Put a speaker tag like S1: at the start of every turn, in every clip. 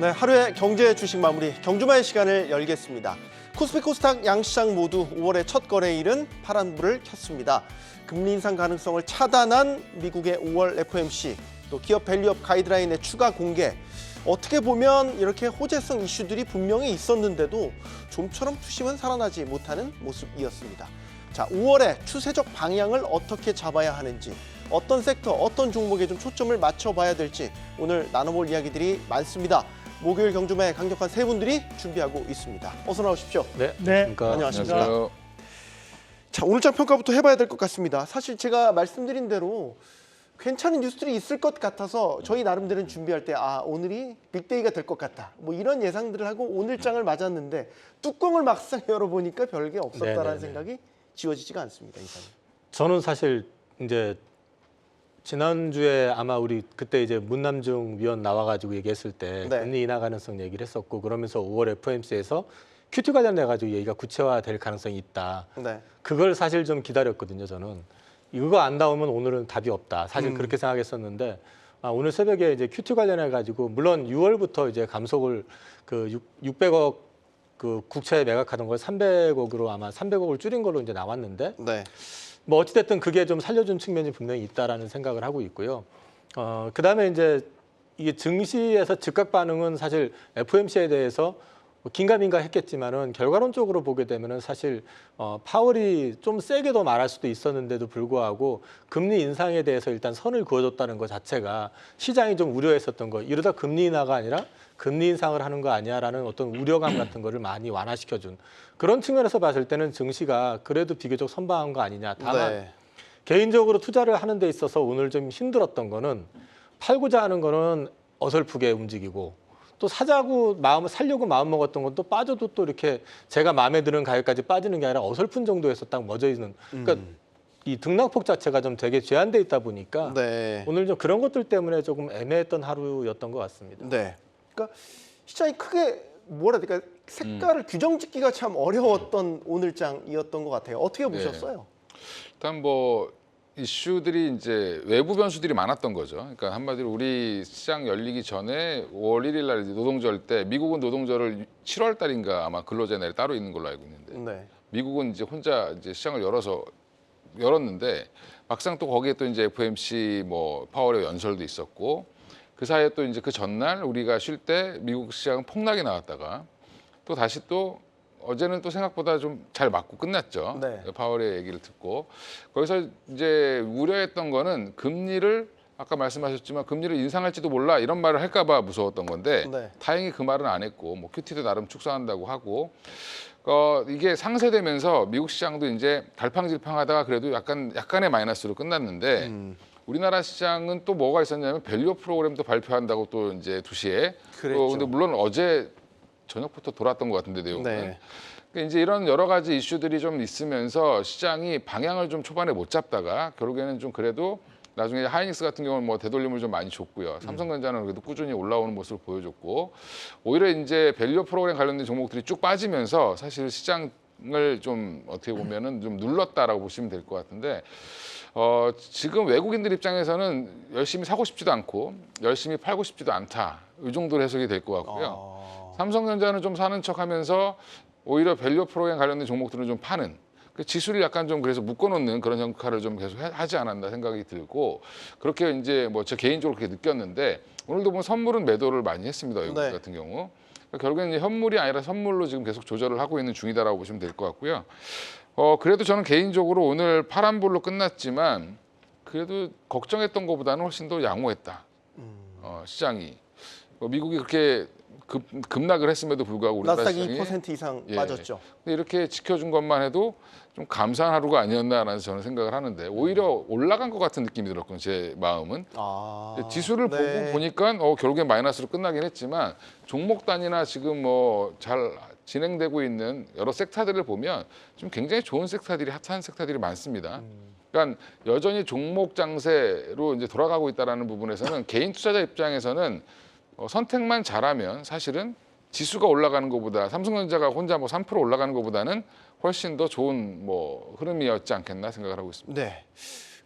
S1: 네, 하루의 경제 주식 마무리 경주마의 시간을 열겠습니다. 코스피 코스닥 양시장 모두 5월의 첫 거래일은 파란불을 켰습니다. 금리 인상 가능성을 차단한 미국의 5월 FOMC, 또 기업 밸류업 가이드라인의 추가 공개. 어떻게 보면 이렇게 호재성 이슈들이 분명히 있었는데도 좀처럼 투심은 살아나지 못하는 모습이었습니다. 자, 5월의 추세적 방향을 어떻게 잡아야 하는지, 어떤 섹터, 어떤 종목에 좀 초점을 맞춰봐야 될지 오늘 나눠볼 이야기들이 많습니다. 목요일 경주마에 강력한 세 분들이 준비하고 있습니다. 어서 나오십시오.
S2: 네,
S1: 안녕하십니까.
S3: 안녕하세요.
S1: 자, 오늘장 평가부터 해봐야 될 것 같습니다. 사실 제가 말씀드린 대로 괜찮은 뉴스들이 있을 것 같아서 저희 나름대로는 준비할 때 오늘이 빅데이가 될 것 같다. 뭐 이런 예상들을 하고 오늘장을 맞았는데 뚜껑을 막상 열어보니까 별게 없었다라는 생각이 지워지지가 않습니다. 이사님.
S2: 저는 사실 이제 지난주에 아마 우리 그때 이제 문남중 위원 나와가지고 얘기했을 때
S1: 네.
S2: 금리 인하 가능성 얘기를 했었고, 그러면서 5월 FOMC에서 QT 관련돼가지고 얘기가 구체화될 가능성이 있다.
S1: 네.
S2: 그걸 사실 좀 기다렸거든요, 저는. 이거 안 나오면 오늘은 답이 없다. 사실 그렇게 생각했었는데, 오늘 새벽에 이제 QT 관련해가지고 물론 6월부터 이제 감속을 그 600억 그 국채에 매각하던 걸 300억으로 아마 300억을 줄인 걸로 이제 나왔는데,
S1: 네.
S2: 뭐 어찌됐든 그게 좀 살려준 측면이 분명히 있다라는 생각을 하고 있고요. 그다음에 이제 이게 증시에서 즉각 반응은 사실 FOMC에 대해서 긴가민가 했겠지만은 결과론적으로 보게 되면은 사실 파월이 좀 세게 더 말할 수도 있었는데도 불구하고 금리 인상에 대해서 일단 선을 그어줬다는 것 자체가 시장이 좀 우려했었던 거, 이러다 금리 인하가 아니라 금리 인상을 하는 거 아니야라는 어떤 우려감 같은 거를 많이 완화시켜준 그런 측면에서 봤을 때는 증시가 그래도 비교적 선방한 거 아니냐. 다만 개인적으로 투자를 하는 데 있어서 오늘 좀 힘들었던 거는 팔고자 하는 거는 어설프게 움직이고, 또 사자고 살려고 마음 먹었던 건 또 빠져도 또 이렇게 제가 마음에 드는 가격까지 빠지는 게 아니라 어설픈 정도에서 딱 멎어 있는. 그러니까 이 등락폭 자체가 좀 되게 제한돼 있다 보니까 오늘 좀 그런 것들 때문에 조금 애매했던 하루였던 것 같습니다.
S1: 네. 그러니까 시장이 크게 뭐라 해야 될까, 색깔을 규정짓기가 참 어려웠던 오늘장이었던 것 같아요. 어떻게 보셨어요?
S3: 일단 뭐 이슈들이 이제 외부 변수들이 많았던 거죠. 그러니까 한마디로 우리 시장 열리기 전에 5월 1일 날 노동절 때 미국은 노동절을 7월 달인가 아마 근로자 날이 따로 있는 걸로 알고 있는데
S1: 네.
S3: 미국은 이제 혼자 이제 시장을 열었는데 막상 또 거기에 또 이제 FOMC 뭐 파월의 연설도 있었고, 그 사이에 또 이제 그 전날 우리가 쉴 때 미국 시장은 폭락이 나왔다가 또 다시 또 어제는 또 생각보다 좀 잘 맞고 끝났죠.
S1: 네.
S3: 파월의 얘기를 듣고 거기서 이제 우려했던 거는 금리를 아까 말씀하셨지만 금리를 인상할지도 몰라 이런 말을 할까 봐 무서웠던 건데 다행히 그 말은 안 했고 뭐 QT도 나름 축소한다고 하고 이게 상쇄되면서 미국 시장도 이제 갈팡질팡하다가 그래도 약간의 마이너스로 끝났는데 우리나라 시장은 또 뭐가 있었냐면 밸류 프로그램도 발표한다고 또 이제 2시에
S1: 그랬죠.
S3: 근데 물론 어제 저녁부터 돌았던 것 같은데 내용은.
S1: 네.
S3: 그러니까 이제 이런 여러 가지 이슈들이 좀 있으면서 시장이 방향을 좀 초반에 못 잡다가 결국에는 좀 그래도 나중에 하이닉스 같은 경우는 뭐 되돌림을 좀 많이 줬고요. 삼성전자는 그래도 꾸준히 올라오는 모습을 보여줬고, 오히려 이제 밸류 프로그램 관련된 종목들이 쭉 빠지면서 사실 시장을 좀 어떻게 보면은 좀 눌렀다라고 보시면 될 것 같은데, 지금 외국인들 입장에서는 열심히 사고 싶지도 않고 열심히 팔고 싶지도 않다. 이 정도로 해석이 될 것 같고요. 삼성전자는 좀 사는 척하면서 오히려 밸류 프로그램 관련된 종목들은 좀 파는, 그 지수를 약간 좀 그래서 묶어놓는 그런 역할을 좀 계속 하지 않았나 생각이 들고, 그렇게 이제 뭐 저 개인적으로 그렇게 느꼈는데 오늘도 보면 선물은 매도를 많이 했습니다. 외국 같은 경우. 그러니까 결국에는 이제 현물이 아니라 선물로 지금 계속 조절을 하고 있는 중이다라고 보시면 될 것 같고요. 그래도 저는 개인적으로 오늘 파란불로 끝났지만 그래도 걱정했던 것보다는 훨씬 더 양호했다. 시장이. 미국이 그렇게 급락을 했음에도 불구하고 우리나라
S1: 나스닥이
S3: 시장이
S1: 2% 이상 빠졌죠.
S3: 근데 이렇게 지켜준 것만 해도 좀 감사한 하루가 아니었나라는 저는 생각을 하는데 오히려 올라간 것 같은 느낌이 들었거든요. 제 마음은. 지수를 보고 보니까 결국엔 마이너스로 끝나긴 했지만 종목 단위나 지금 뭐 잘 진행되고 있는 여러 섹터들을 보면 좀 굉장히 좋은 섹터들이, 핫한 섹터들이 많습니다. 그러니까 여전히 종목 장세로 이제 돌아가고 있다는 부분에서는 개인 투자자 입장에서는 선택만 잘하면 사실은 지수가 올라가는 것보다 삼성전자가 혼자 뭐 3% 올라가는 것보다는 훨씬 더 좋은 뭐 흐름이었지 않겠나 생각을 하고 있습니다.
S1: 네.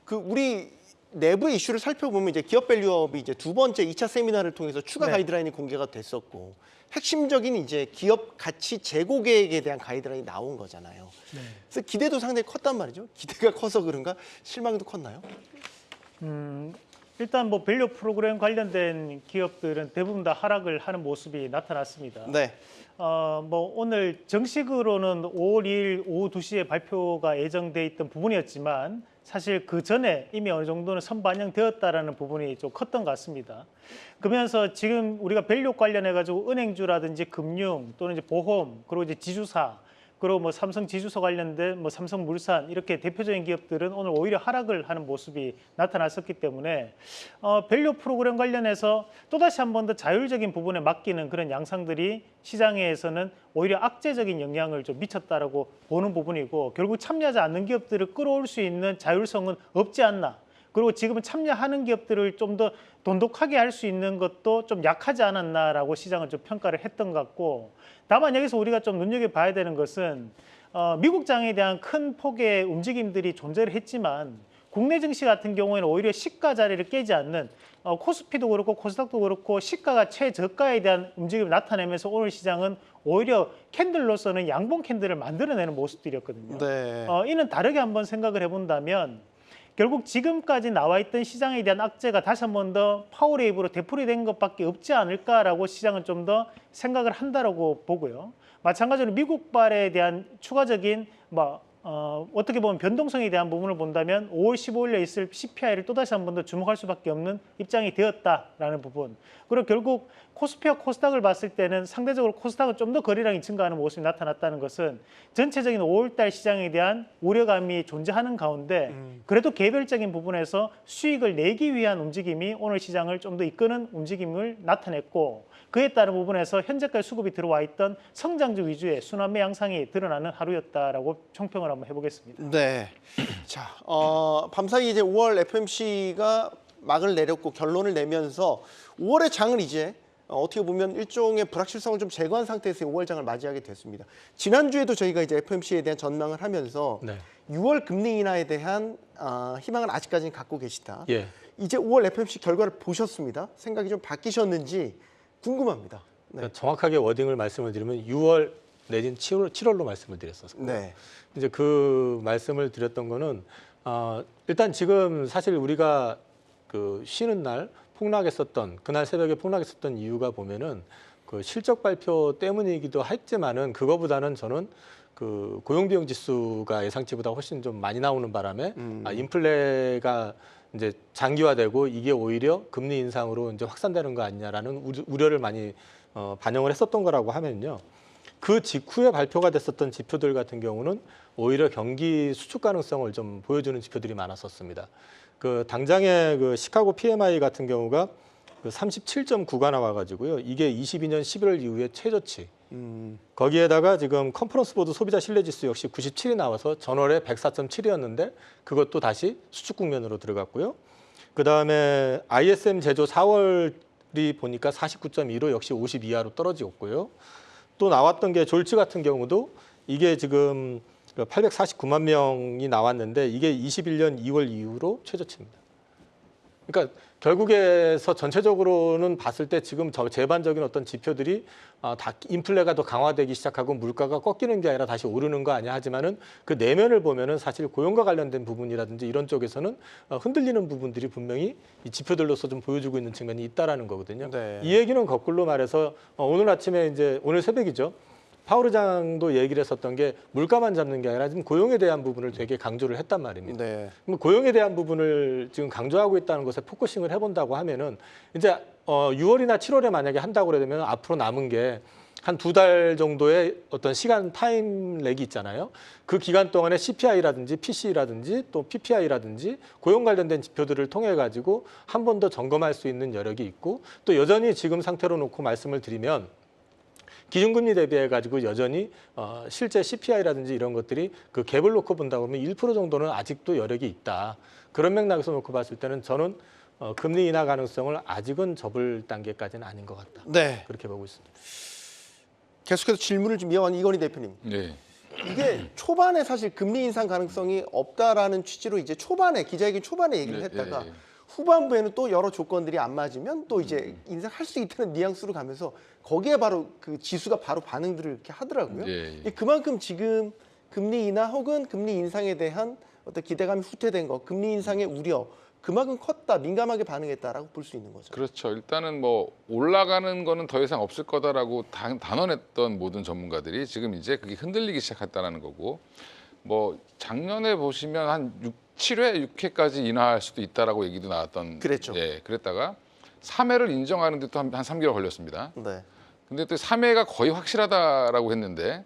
S1: 그 우리 내부의 이슈를 살펴보면 이제 기업 밸류업이 이제 두 번째 2차 세미나를 통해서 추가
S4: 네.
S1: 가이드라인이 공개가 됐었고 핵심적인 이제 기업 가치 재고 계획에 대한 가이드라인이 나온 거잖아요.
S4: 네.
S1: 그래서 기대도 상당히 컸단 말이죠. 기대가 커서 그런가 실망도 컸나요?
S4: 일단 뭐 밸류 프로그램 관련된 기업들은 대부분 다 하락을 하는 모습이 나타났습니다.
S1: 네.
S4: 뭐 오늘 정식으로는 5월 2일 오후 2시에 발표가 예정돼 있던 부분이었지만 사실 그 전에 이미 어느 정도는 선반영되었다라는 부분이 좀 컸던 것 같습니다. 그러면서 지금 우리가 밸류 관련해 가지고 은행주라든지 금융 또는 이제 보험 그리고 이제 지주사 그리고 뭐 삼성 지주사 관련된 뭐 삼성물산 이렇게 대표적인 기업들은 오늘 오히려 하락을 하는 모습이 나타났었기 때문에 밸류 프로그램 관련해서 또다시 한 번 더 자율적인 부분에 맡기는 그런 양상들이 시장에서는 오히려 악재적인 영향을 좀 미쳤다라고 보는 부분이고 결국 참여하지 않는 기업들을 끌어올 수 있는 자율성은 없지 않나. 그리고 지금은 참여하는 기업들을 좀 더 돈독하게 할 수 있는 것도 좀 약하지 않았나라고 시장은 좀 평가를 했던 것 같고 다만 여기서 우리가 좀 눈여겨봐야 되는 것은 미국장에 대한 큰 폭의 움직임들이 존재를 했지만 국내 증시 같은 경우에는 오히려 시가 자리를 깨지 않는 코스피도 그렇고 코스닥도 그렇고 시가가 최저가에 대한 움직임을 나타내면서 오늘 시장은 오히려 캔들로서는 양봉 캔들을 만들어내는 모습들이었거든요.
S1: 네.
S4: 이는 다르게 한번 생각을 해본다면 결국 지금까지 나와 있던 시장에 대한 악재가 다시 한 번 더 파워레이브로 되풀이된 것밖에 없지 않을까라고 시장은 좀 더 생각을 한다라고 보고요. 마찬가지로 미국발에 대한 추가적인 어떻게 보면 변동성에 대한 부분을 본다면 5월 15일에 있을 CPI를 또다시 한 번 더 주목할 수밖에 없는 입장이 되었다라는 부분. 그리고 결국 코스피와 코스닥을 봤을 때는 상대적으로 코스닥은 좀 더 거래량이 증가하는 모습이 나타났다는 것은 전체적인 5월달 시장에 대한 우려감이 존재하는 가운데 그래도 개별적인 부분에서 수익을 내기 위한 움직임이 오늘 시장을 좀 더 이끄는 움직임을 나타냈고 그에 따른 부분에서 현재까지 수급이 들어와 있던 성장주 위주의 순환매 양상이 드러나는 하루였다라고 총평을 한번 해보겠습니다.
S1: 네. 자, 밤사이 이제 5월 FOMC가 막을 내렸고 결론을 내면서 5월의 장을 이제 어떻게 보면 일종의 불확실성을 좀 제거한 상태에서 5월 장을 맞이하게 됐습니다. 지난주에도 저희가 이제 FOMC에 대한 전망을 하면서
S2: 네.
S1: 6월 금리 인하에 대한 희망을 아직까지는 갖고 계시다.
S2: 예.
S1: 이제 5월 FOMC 결과를 보셨습니다. 생각이 좀 바뀌셨는지 궁금합니다. 네.
S2: 그러니까 정확하게 워딩을 말씀을 드리면 6월 내진 7월로 말씀을 드렸었고
S1: 네.
S2: 이제 그 말씀을 드렸던 거는 일단 지금 사실 우리가 그 쉬는 날 폭락했었던 그날 새벽에 폭락했었던 이유가 보면은 그 실적 발표 때문이기도 했지만은 그거보다는 저는 그 고용비용 지수가 예상치보다 훨씬 좀 많이 나오는 바람에 인플레가 이제 장기화되고 이게 오히려 금리 인상으로 이제 확산되는 거 아니냐라는 우려를 많이 반영을 했었던 거라고 하면요. 그 직후에 발표가 됐었던 지표들 같은 경우는 오히려 경기 수축 가능성을 좀 보여주는 지표들이 많았었습니다. 그 당장의 그 시카고 PMI 같은 경우가 그 37.9가 나와가지고요. 이게 22년 11월 이후에 최저치. 거기에다가 지금 컨퍼런스 보드 소비자 신뢰지수 역시 97이 나와서 전월에 104.7이었는데 그것도 다시 수축 국면으로 들어갔고요. 그 다음에 ISM 제조 4월이 보니까 49.2로 역시 50 이하로 떨어지었고요. 또 나왔던 게 졸지 같은 경우도 이게 지금 849만 명이 나왔는데 이게 21년 2월 이후로 최저치입니다. 그러니까 결국에서 전체적으로는 봤을 때 지금 제반적인 어떤 지표들이 다 인플레가 더 강화되기 시작하고 물가가 꺾이는 게 아니라 다시 오르는 거 아니야 하지만은 그 내면을 보면은 사실 고용과 관련된 부분이라든지 이런 쪽에서는 흔들리는 부분들이 분명히 이 지표들로서 좀 보여주고 있는 측면이 있다라는 거거든요.
S1: 네.
S2: 이 얘기는 거꾸로 말해서 오늘 아침에 이제 오늘 새벽이죠. 파월 의장도 얘기를 했었던 게 물가만 잡는 게 아니라 지금 고용에 대한 부분을 되게 강조를 했단 말입니다.
S1: 네.
S2: 그럼 고용에 대한 부분을 지금 강조하고 있다는 것에 포커싱을 해본다고 하면은 이제 6월이나 7월에 만약에 한다고 그러면 앞으로 남은 게 한 2달 정도의 어떤 시간 타임 렉이 있잖아요. 그 기간 동안에 CPI라든지 PC라든지 또 PPI라든지 고용 관련된 지표들을 통해 가지고 한 번 더 점검할 수 있는 여력이 있고 또 여전히 지금 상태로 놓고 말씀을 드리면 기준금리 대비해 가지고 여전히 실제 CPI라든지 이런 것들이 그 갭을 놓고 본다 그러면 1% 정도는 아직도 여력이 있다. 그런 맥락에서 놓고 봤을 때는 저는 금리 인하 가능성을 아직은 접을 단계까지는 아닌 것 같다.
S1: 네.
S2: 그렇게 보고 있습니다.
S1: 계속해서 질문을 좀 이어간 이건희 대표님.
S3: 네.
S1: 이게 초반에 사실 금리 인상 가능성이 없다라는 취지로 이제 초반에 기자회견 초반에 얘기를 했다가 후반부에는 또 여러 조건들이 안 맞으면 또 이제 인상할 수 있다는 뉘앙스로 가면서 거기에 바로 그 지수가 바로 반응들을 이렇게 하더라고요.
S3: 예.
S1: 그만큼 지금 금리 인하 혹은 금리 인상에 대한 어떤 기대감이 후퇴된 거, 금리 인상의 우려 그만큼 컸다, 민감하게 반응했다라고 볼 수 있는 거죠.
S3: 그렇죠. 일단은 뭐 올라가는 거는 더 이상 없을 거다라고 단언했던 모든 전문가들이 지금 이제 그게 흔들리기 시작했다라는 거고, 뭐 작년에 보시면 한 7회, 6회까지 인하할 수도 있다라고 얘기도 나왔던.
S1: 그랬죠.
S3: 예, 그랬다가 3회를 인정하는데 또 한 3개월 걸렸습니다.
S1: 네.
S3: 근데 또 3회가 거의 확실하다라고 했는데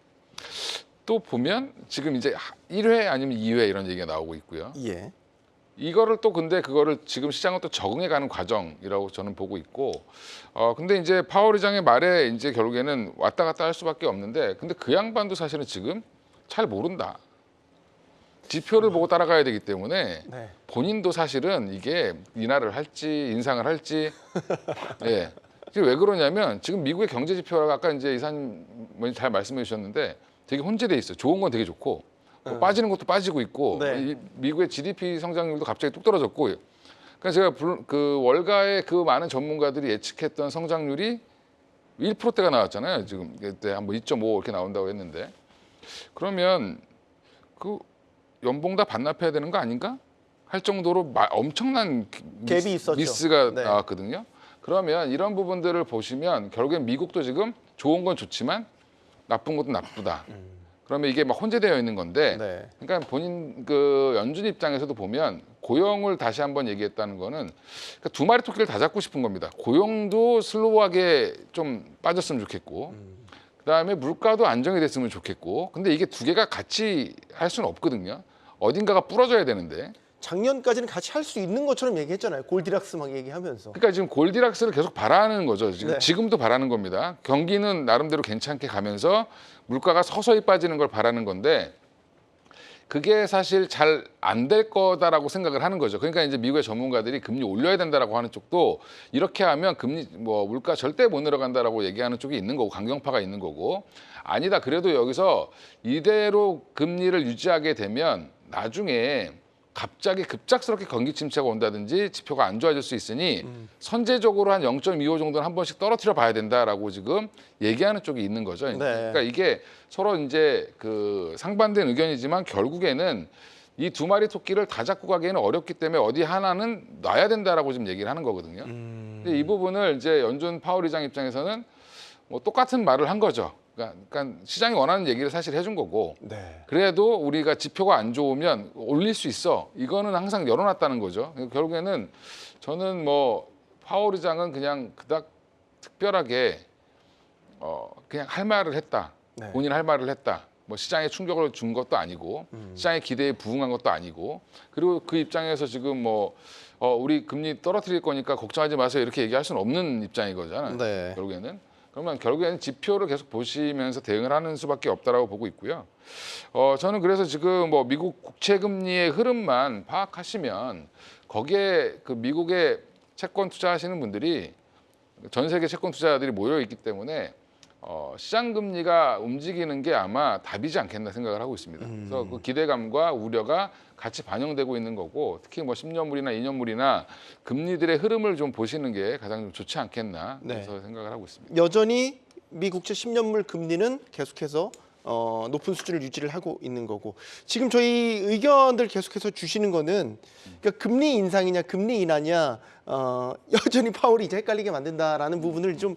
S3: 또 보면 지금 이제 1회 아니면 2회 이런 얘기가 나오고 있고요.
S1: 예.
S3: 이거를 또 근데 그거를 지금 시장은 또 적응해가는 과정이라고 저는 보고 있고, 근데 이제 파월 의장의 말에 이제 결국에는 왔다 갔다 할 수밖에 없는데, 근데 그 양반도 사실은 지금 잘 모른다. 지표를 보고 따라가야 되기 때문에
S1: 네.
S3: 본인도 사실은 이게 인하를 할지 인상을 할지, 예. 지금 왜 그러냐면 지금 미국의 경제 지표가 아까 이제 이사님 잘 말씀해 주셨는데 되게 혼재돼 있어요. 좋은 건 되게 좋고 뭐 빠지는 것도 빠지고 있고,
S1: 네.
S3: 이 미국의 GDP 성장률도 갑자기 뚝 떨어졌고, 그러니까 제가 그 월가의 그 많은 전문가들이 예측했던 성장률이 1%대가 나왔잖아요. 지금 그때 한번 2.5 이렇게 나온다고 했는데, 그러면 그 연봉 다 반납해야 되는 거 아닌가 할 정도로 엄청난
S1: 갭이 있었죠.
S3: 미스가
S1: 네.
S3: 나왔거든요. 그러면 이런 부분들을 보시면 결국엔 미국도 지금 좋은 건 좋지만 나쁜 것도 나쁘다. 그러면 이게 막 혼재되어 있는 건데,
S1: 네.
S3: 그러니까 본인 그 연준 입장에서도 보면 고용을 다시 한번 얘기했다는 거는 그러니까 두 마리 토끼를 다 잡고 싶은 겁니다. 고용도 슬로우하게 좀 빠졌으면 좋겠고, 그다음에 물가도 안정이 됐으면 좋겠고, 근데 이게 두 개가 같이 할 수는 없거든요. 어딘가가 부러져야 되는데.
S1: 작년까지는 같이 할 수 있는 것처럼 얘기했잖아요. 골디락스 막 얘기하면서.
S3: 그러니까 지금 골디락스를 계속 바라는 거죠.
S1: 네.
S3: 지금도 바라는 겁니다. 경기는 나름대로 괜찮게 가면서 물가가 서서히 빠지는 걸 바라는 건데, 그게 사실 잘 안 될 거다라고 생각을 하는 거죠. 그러니까 이제 미국의 전문가들이 금리 올려야 된다라고 하는 쪽도 이렇게 하면 금리 뭐 물가 절대 못 내려간다라고 얘기하는 쪽이 있는 거고, 강경파가 있는 거고, 아니다 그래도 여기서 이대로 금리를 유지하게 되면 나중에 갑자기 급작스럽게 경기 침체가 온다든지 지표가 안 좋아질 수 있으니 선제적으로 한 0.25 정도는 한 번씩 떨어뜨려 봐야 된다라고 지금 얘기하는 쪽이 있는 거죠.
S1: 네.
S3: 그러니까 이게 서로 이제 그 상반된 의견이지만 결국에는 이 두 마리 토끼를 다 잡고 가기에는 어렵기 때문에 어디 하나는 놔야 된다라고 지금 얘기를 하는 거거든요. 근데 이 부분을 이제 연준 파월 의장 입장에서는 뭐 똑같은 말을 한 거죠. 그러니까 시장이 원하는 얘기를 사실 해준 거고,
S1: 네.
S3: 그래도 우리가 지표가 안 좋으면 올릴 수 있어. 이거는 항상 열어놨다는 거죠. 결국에는 저는 뭐 파월 의장은 그냥 그닥 특별하게 그냥 할 말을 했다.
S1: 네.
S3: 본인 할 말을 했다. 뭐 시장에 충격을 준 것도 아니고, 시장의 기대에 부응한 것도 아니고, 그리고 그 입장에서 지금 뭐 우리 금리 떨어뜨릴 거니까 걱정하지 마세요 이렇게 얘기할 수는 없는 입장인 거잖아요.
S1: 네.
S3: 결국에는 지표를 계속 보시면서 대응을 하는 수밖에 없다라고 보고 있고요. 저는 그래서 지금 뭐 미국 국채 금리의 흐름만 파악하시면 거기에 그 미국의 채권 투자하시는 분들이 전 세계 채권 투자자들이 모여 있기 때문에 시장 금리가 움직이는 게 아마 답이지 않겠나 생각을 하고 있습니다. 그래서 그 기대감과 우려가 같이 반영되고 있는 거고, 특히 뭐 10년물이나 2년물이나 금리들의 흐름을 좀 보시는 게 가장 좀 좋지 않겠나 그래서 생각을 하고 있습니다.
S1: 여전히 미 국채 10년물 금리는 계속해서 높은 수준을 유지를 하고 있는 거고, 지금 저희 의견들 계속해서 주시는 거는 그러니까 금리 인상이냐 금리 인하냐 여전히 파월이 이제 헷갈리게 만든다라는 부분을 좀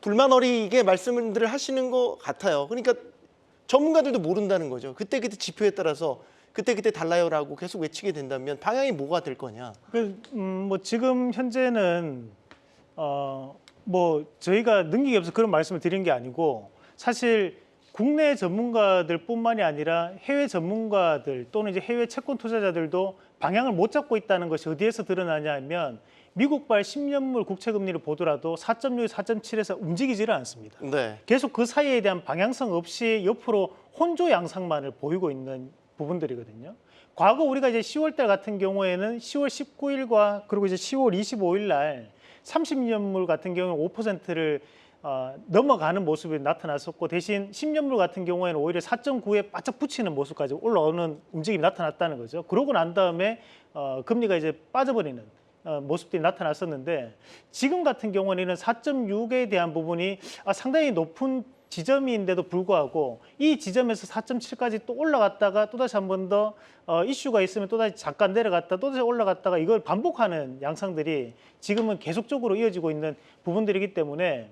S1: 불만 어리게 말씀들을 하시는 것 같아요. 그러니까 전문가들도 모른다는 거죠. 그때그때 지표에 따라서 그때그때 달라요라고 계속 외치게 된다면 방향이 뭐가 될 거냐.
S4: 뭐 지금 현재는 뭐 저희가 능력이 없어서 그런 말씀을 드린 게 아니고, 사실 국내 전문가들뿐만이 아니라 해외 전문가들 또는 이제 해외 채권 투자자들도 방향을 못 잡고 있다는 것이 어디에서 드러나냐면, 미국발 10년물 국채 금리를 보더라도 4.6, 4.7에서 움직이지를 않습니다.
S1: 네.
S4: 계속 그 사이에 대한 방향성 없이 옆으로 혼조 양상만을 보이고 있는 부분들이거든요. 과거 우리가 이제 10월 달 같은 경우에는 10월 19일과 그리고 이제 10월 25일 날 30년물 같은 경우는 5%를 넘어가는 모습이 나타났었고 대신 10년물 같은 경우에는 오히려 4.9에 바짝 붙이는 모습까지 올라오는 움직임이 나타났다는 거죠. 그러고 난 다음에 금리가 이제 빠져버리는 모습들이 나타났었는데 지금 같은 경우에는 4.6에 대한 부분이 상당히 높은 지점인데도 불구하고 이 지점에서 4.7까지 또 올라갔다가 또다시 한 번 더 이슈가 있으면 또다시 잠깐 내려갔다 또다시 올라갔다가 이걸 반복하는 양상들이 지금은 계속적으로 이어지고 있는 부분들이기 때문에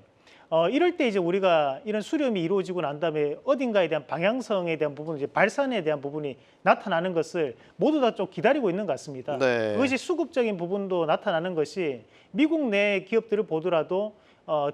S4: 이럴 때 이제 우리가 이런 수렴이 이루어지고 난 다음에 어딘가에 대한 방향성에 대한 부분, 이제 발산에 대한 부분이 나타나는 것을 모두 다 좀 기다리고 있는 것 같습니다.
S1: 네.
S4: 그것이 수급적인 부분도 나타나는 것이 미국 내 기업들을 보더라도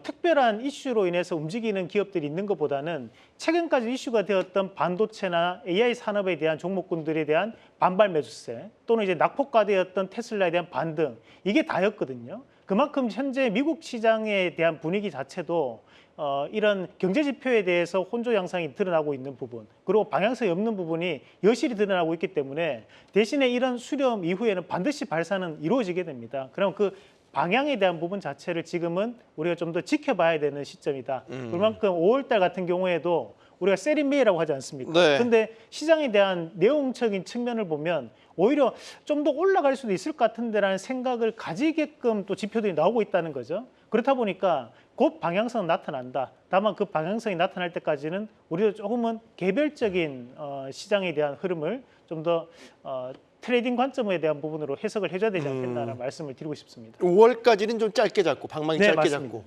S4: 특별한 이슈로 인해서 움직이는 기업들이 있는 것보다는 최근까지 이슈가 되었던 반도체나 AI 산업에 대한 종목군들에 대한 반발 매수세 또는 이제 낙폭과대였던 테슬라에 대한 반등 이게 다였거든요. 그만큼 현재 미국 시장에 대한 분위기 자체도 이런 경제 지표에 대해서 혼조 양상이 드러나고 있는 부분 그리고 방향성이 없는 부분이 여실히 드러나고 있기 때문에 대신에 이런 수렴 이후에는 반드시 발산은 이루어지게 됩니다. 그럼 그 방향에 대한 부분 자체를 지금은 우리가 좀 더 지켜봐야 되는 시점이다. 그만큼 5월달 같은 경우에도 우리가 세린메이라고 하지 않습니까?
S1: 네.
S4: 그런데 시장에 대한 내용적인 측면을 보면 오히려 좀 더 올라갈 수도 있을 것 같은데라는 생각을 가지게끔 또 지표들이 나오고 있다는 거죠. 그렇다 보니까 곧 방향성은 나타난다. 다만 그 방향성이 나타날 때까지는 우리도 조금은 개별적인 시장에 대한 흐름을 좀 더 트레이딩 관점에 대한 부분으로 해석을 해줘야 되지 않겠나라는 말씀을 드리고 싶습니다.
S1: 5월까지는 좀 짧게 잡고 방망이
S4: 네,
S1: 짧게
S4: 맞습니다.
S1: 잡고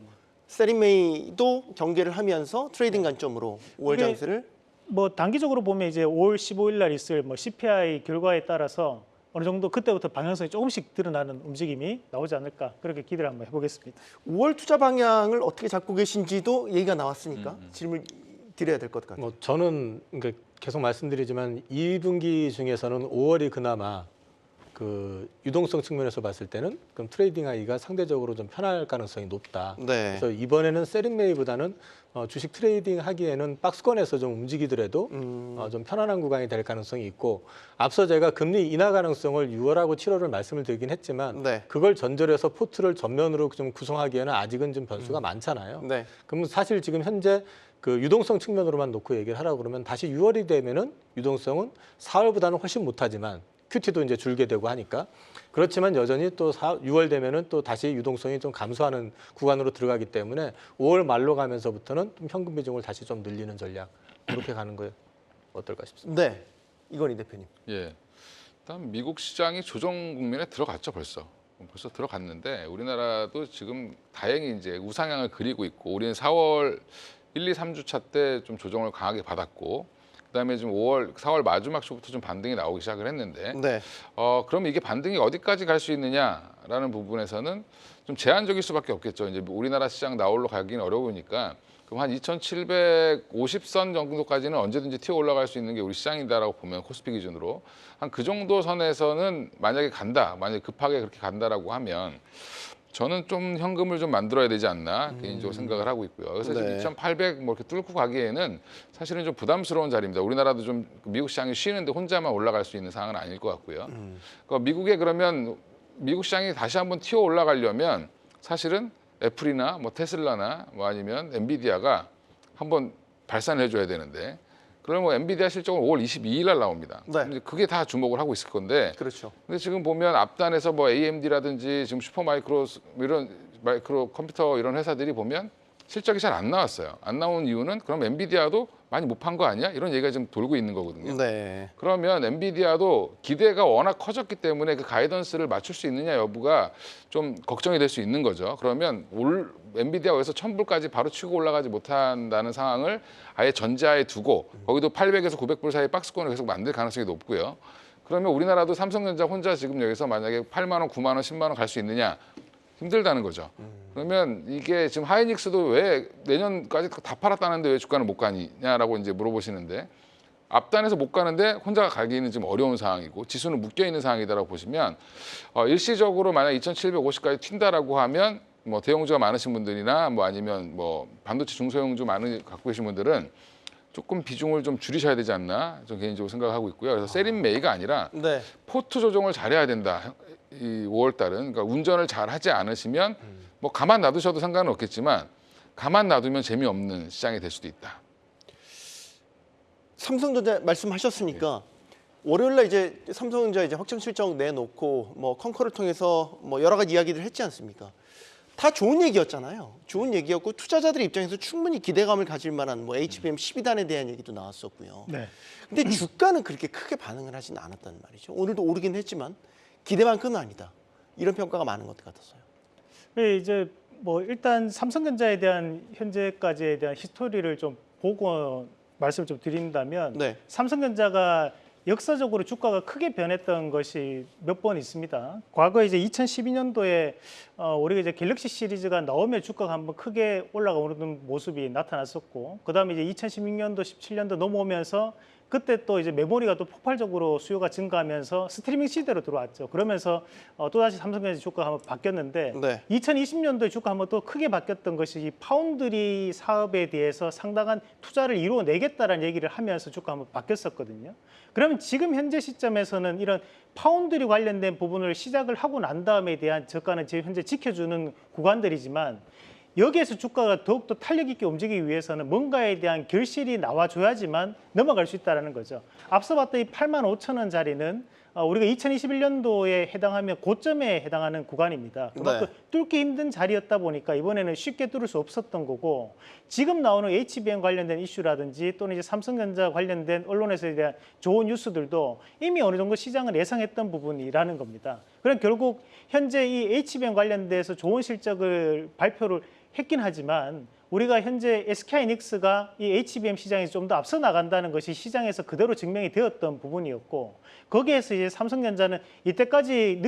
S1: 세리메이도 경계를 하면서 트레이딩 관점으로 5월
S4: 이게
S1: 장세를
S4: 뭐 단기적으로 보면 이제 5월 15일 날 있을 뭐 CPI 결과에 따라서 어느 정도 그때부터 방향성이 조금씩 드러나는 움직임이 나오지 않을까 그렇게 기대를 한번 해보겠습니다.
S1: 5월 투자 방향을 어떻게 잡고 계신지도 얘기가 나왔으니까 질문 드려야 될 것 같아요.
S2: 뭐 저는 그러니까 계속 말씀드리지만 2분기 중에서는 5월이 그나마 그 유동성 측면에서 봤을 때는 그럼 트레이딩하기가 상대적으로 좀 편할 가능성이 높다.
S1: 네.
S2: 그래서 이번에는 세린메이보다는 주식 트레이딩 하기에는 박스권에서 좀 움직이더라도 좀 편안한 구간이 될 가능성이 있고 앞서 제가 금리 인하 가능성을 6월하고 7월을 말씀을 드리긴 했지만
S1: 네.
S2: 그걸 전제로 해서 포트를 전면으로 좀 구성하기에는 아직은 좀 변수가 많잖아요.
S1: 네.
S2: 그러면 사실 지금 현재 그 유동성 측면으로만 놓고 얘기를 하라고 그러면 다시 6월이 되면은 유동성은 4월보다는 훨씬 못하지만 QT도 이제 줄게 되고 하니까 그렇지만 여전히 또 6월 되면은 또 다시 유동성이 좀 감소하는 구간으로 들어가기 때문에 5월 말로 가면서부터는 좀 현금 비중을 다시 좀 늘리는 전략 이렇게 가는 거예요. 어떨까 싶습니다.
S1: 네. 이건희 대표님.
S3: 예. 일단 미국 시장이 조정 국면에 들어갔죠 벌써 들어갔는데 우리나라도 지금 다행히 이제 우상향을 그리고 있고 우리는 4월 1, 2, 3주차 때 좀 조정을 강하게 받았고 그다음에 지금 4월 마지막 주부터 좀 반등이 나오기 시작을 했는데
S1: 네.
S3: 그럼 이게 반등이 어디까지 갈 수 있느냐라는 부분에서는 좀 제한적일 수밖에 없겠죠. 이제 우리나라 시장 나홀로 가기는 어려우니까 그럼 한 2,750선 정도까지는 언제든지 튀어 올라갈 수 있는 게 우리 시장이다라고 보면 코스피 기준으로 한 그 정도 선에서는 만약에 급하게 그렇게 간다라고 하면 저는 좀 현금을 좀 만들어야 되지 않나 개인적으로 생각을 하고 있고요. 그래서
S1: 네.
S3: 지금 2,800 뭐 이렇게 뚫고 가기에는 사실은 좀 부담스러운 자리입니다. 우리나라도 좀 미국 시장이 쉬는데 혼자만 올라갈 수 있는 상황은 아닐 것 같고요. 그러니까 미국에 그러면 미국 시장이 다시 한번 튀어 올라가려면 사실은 애플이나 뭐 테슬라나 뭐 아니면 엔비디아가 한번 발산을 해줘야 되는데 그러면 뭐 엔비디아 실적은 5월 22일 날 나옵니다.
S1: 네.
S3: 이제 그게 다 주목을 하고 있을 건데
S1: 그렇죠.
S3: 근데 지금 보면 앞단에서 뭐 AMD라든지 지금 슈퍼마이크로 이런 마이크로 컴퓨터 이런 회사들이 보면 실적이 잘 안 나왔어요. 안 나온 이유는 그럼 엔비디아도 많이 못 판 거 아니야? 이런 얘기가 지금 돌고 있는 거거든요.
S1: 네.
S3: 그러면 엔비디아도 기대가 워낙 커졌기 때문에 그 가이던스를 맞출 수 있느냐 여부가 좀 걱정이 될 수 있는 거죠. 그러면 엔비디아가 여기서 1,000불까지 바로 치고 올라가지 못한다는 상황을 아예 전제하에 두고 거기도 800에서 900불 사이 박스권을 계속 만들 가능성이 높고요. 그러면 우리나라도 삼성전자 혼자 지금 여기서 만약에 8만 원, 9만 원, 10만 원 갈 수 있느냐? 힘들다는 거죠. 그러면 이게 지금 하이닉스도 왜 내년까지 다 팔았다는데 왜 주가는 못 가냐라고 이제 물어보시는데 앞단에서 못 가는데 혼자 가기는 좀 어려운 상황이고 지수는 묶여 있는 상황이다라고 보시면 일시적으로 만약 2,750까지 튄다라고 하면 뭐 대형주가 많으신 분들이나 뭐 아니면 뭐 반도체 중소형주 갖고 계신 분들은 조금 비중을 좀 줄이셔야 되지 않나 좀 개인적으로 생각하고 있고요. 그래서 세린메이가 아니라
S1: 네.
S3: 포트 조정을 잘해야 된다. 이 5월 달은 그러니까 운전을 잘 하지 않으시면 뭐 가만 놔두셔도 상관은 없겠지만 가만 놔두면 재미없는 시장이 될 수도 있다.
S1: 삼성전자 말씀하셨으니까 월요일날 이제 삼성전자 이제 확정 실적 내놓고 뭐 컨커를 통해서 뭐 여러 가지 이야기를 했지 않습니까? 다 좋은 얘기였잖아요. 좋은 얘기였고 투자자들 입장에서 충분히 기대감을 가질 만한 뭐 HBM 12단에 대한 얘기도 나왔었고요.
S4: 네.
S1: 근데 주가는 그렇게 크게 반응을 하진 않았단 말이죠. 오늘도 오르긴 했지만 기대만큼은 아니다. 이런 평가가 많은 것 같았어요.
S4: 네, 이제 뭐 일단 삼성전자에 대한 현재까지에 대한 히스토리를 좀 보고 말씀을 좀 드린다면
S1: 네.
S4: 삼성전자가 역사적으로 주가가 크게 변했던 것이 몇 번 있습니다. 과거 이제 2012년도에 우리가 이제 갤럭시 시리즈가 나오면 주가가 한번 크게 올라가는 모습이 나타났었고, 그다음에 이제 2016년도, 17년도 넘어오면서 그때 또 이제 메모리가 또 폭발적으로 수요가 증가하면서 스트리밍 시대로 들어왔죠. 그러면서 또다시 삼성전자 주가가 한번 바뀌었는데
S1: 네.
S4: 2020년도에 주가 한번 또 크게 바뀌었던 것이 이 파운드리 사업에 대해서 상당한 투자를 이루어내겠다라는 얘기를 하면서 주가 한번 바뀌었었거든요. 그러면 지금 현재 시점에서는 이런 파운드리 관련된 부분을 시작을 하고 난 다음에 대한 저가는 지금 현재 지켜주는 구간들이지만 여기에서 주가가 더욱더 탄력 있게 움직이기 위해서는 뭔가에 대한 결실이 나와줘야지만 넘어갈 수 있다는 거죠. 앞서 봤던 이 85,000원짜리는 우리가 2021년도에 해당하면 고점에 해당하는 구간입니다. 그만큼
S1: 네.
S4: 뚫기 힘든 자리였다 보니까 이번에는 쉽게 뚫을 수 없었던 거고, 지금 나오는 HBM 관련된 이슈라든지 또는 이제 삼성전자 관련된 언론에서 대한 좋은 뉴스들도 이미 어느 정도 시장을 예상했던 부분이라는 겁니다. 그럼 결국 현재 이 HBM 관련돼서 좋은 실적을 발표를 했긴 하지만 우리가 현재 SK하이닉스가 이 HBM 시장에서 좀 더 앞서 나간다는 것이 시장에서 그대로 증명이 되었던 부분이었고, 거기에서 이제 삼성전자는 이때까지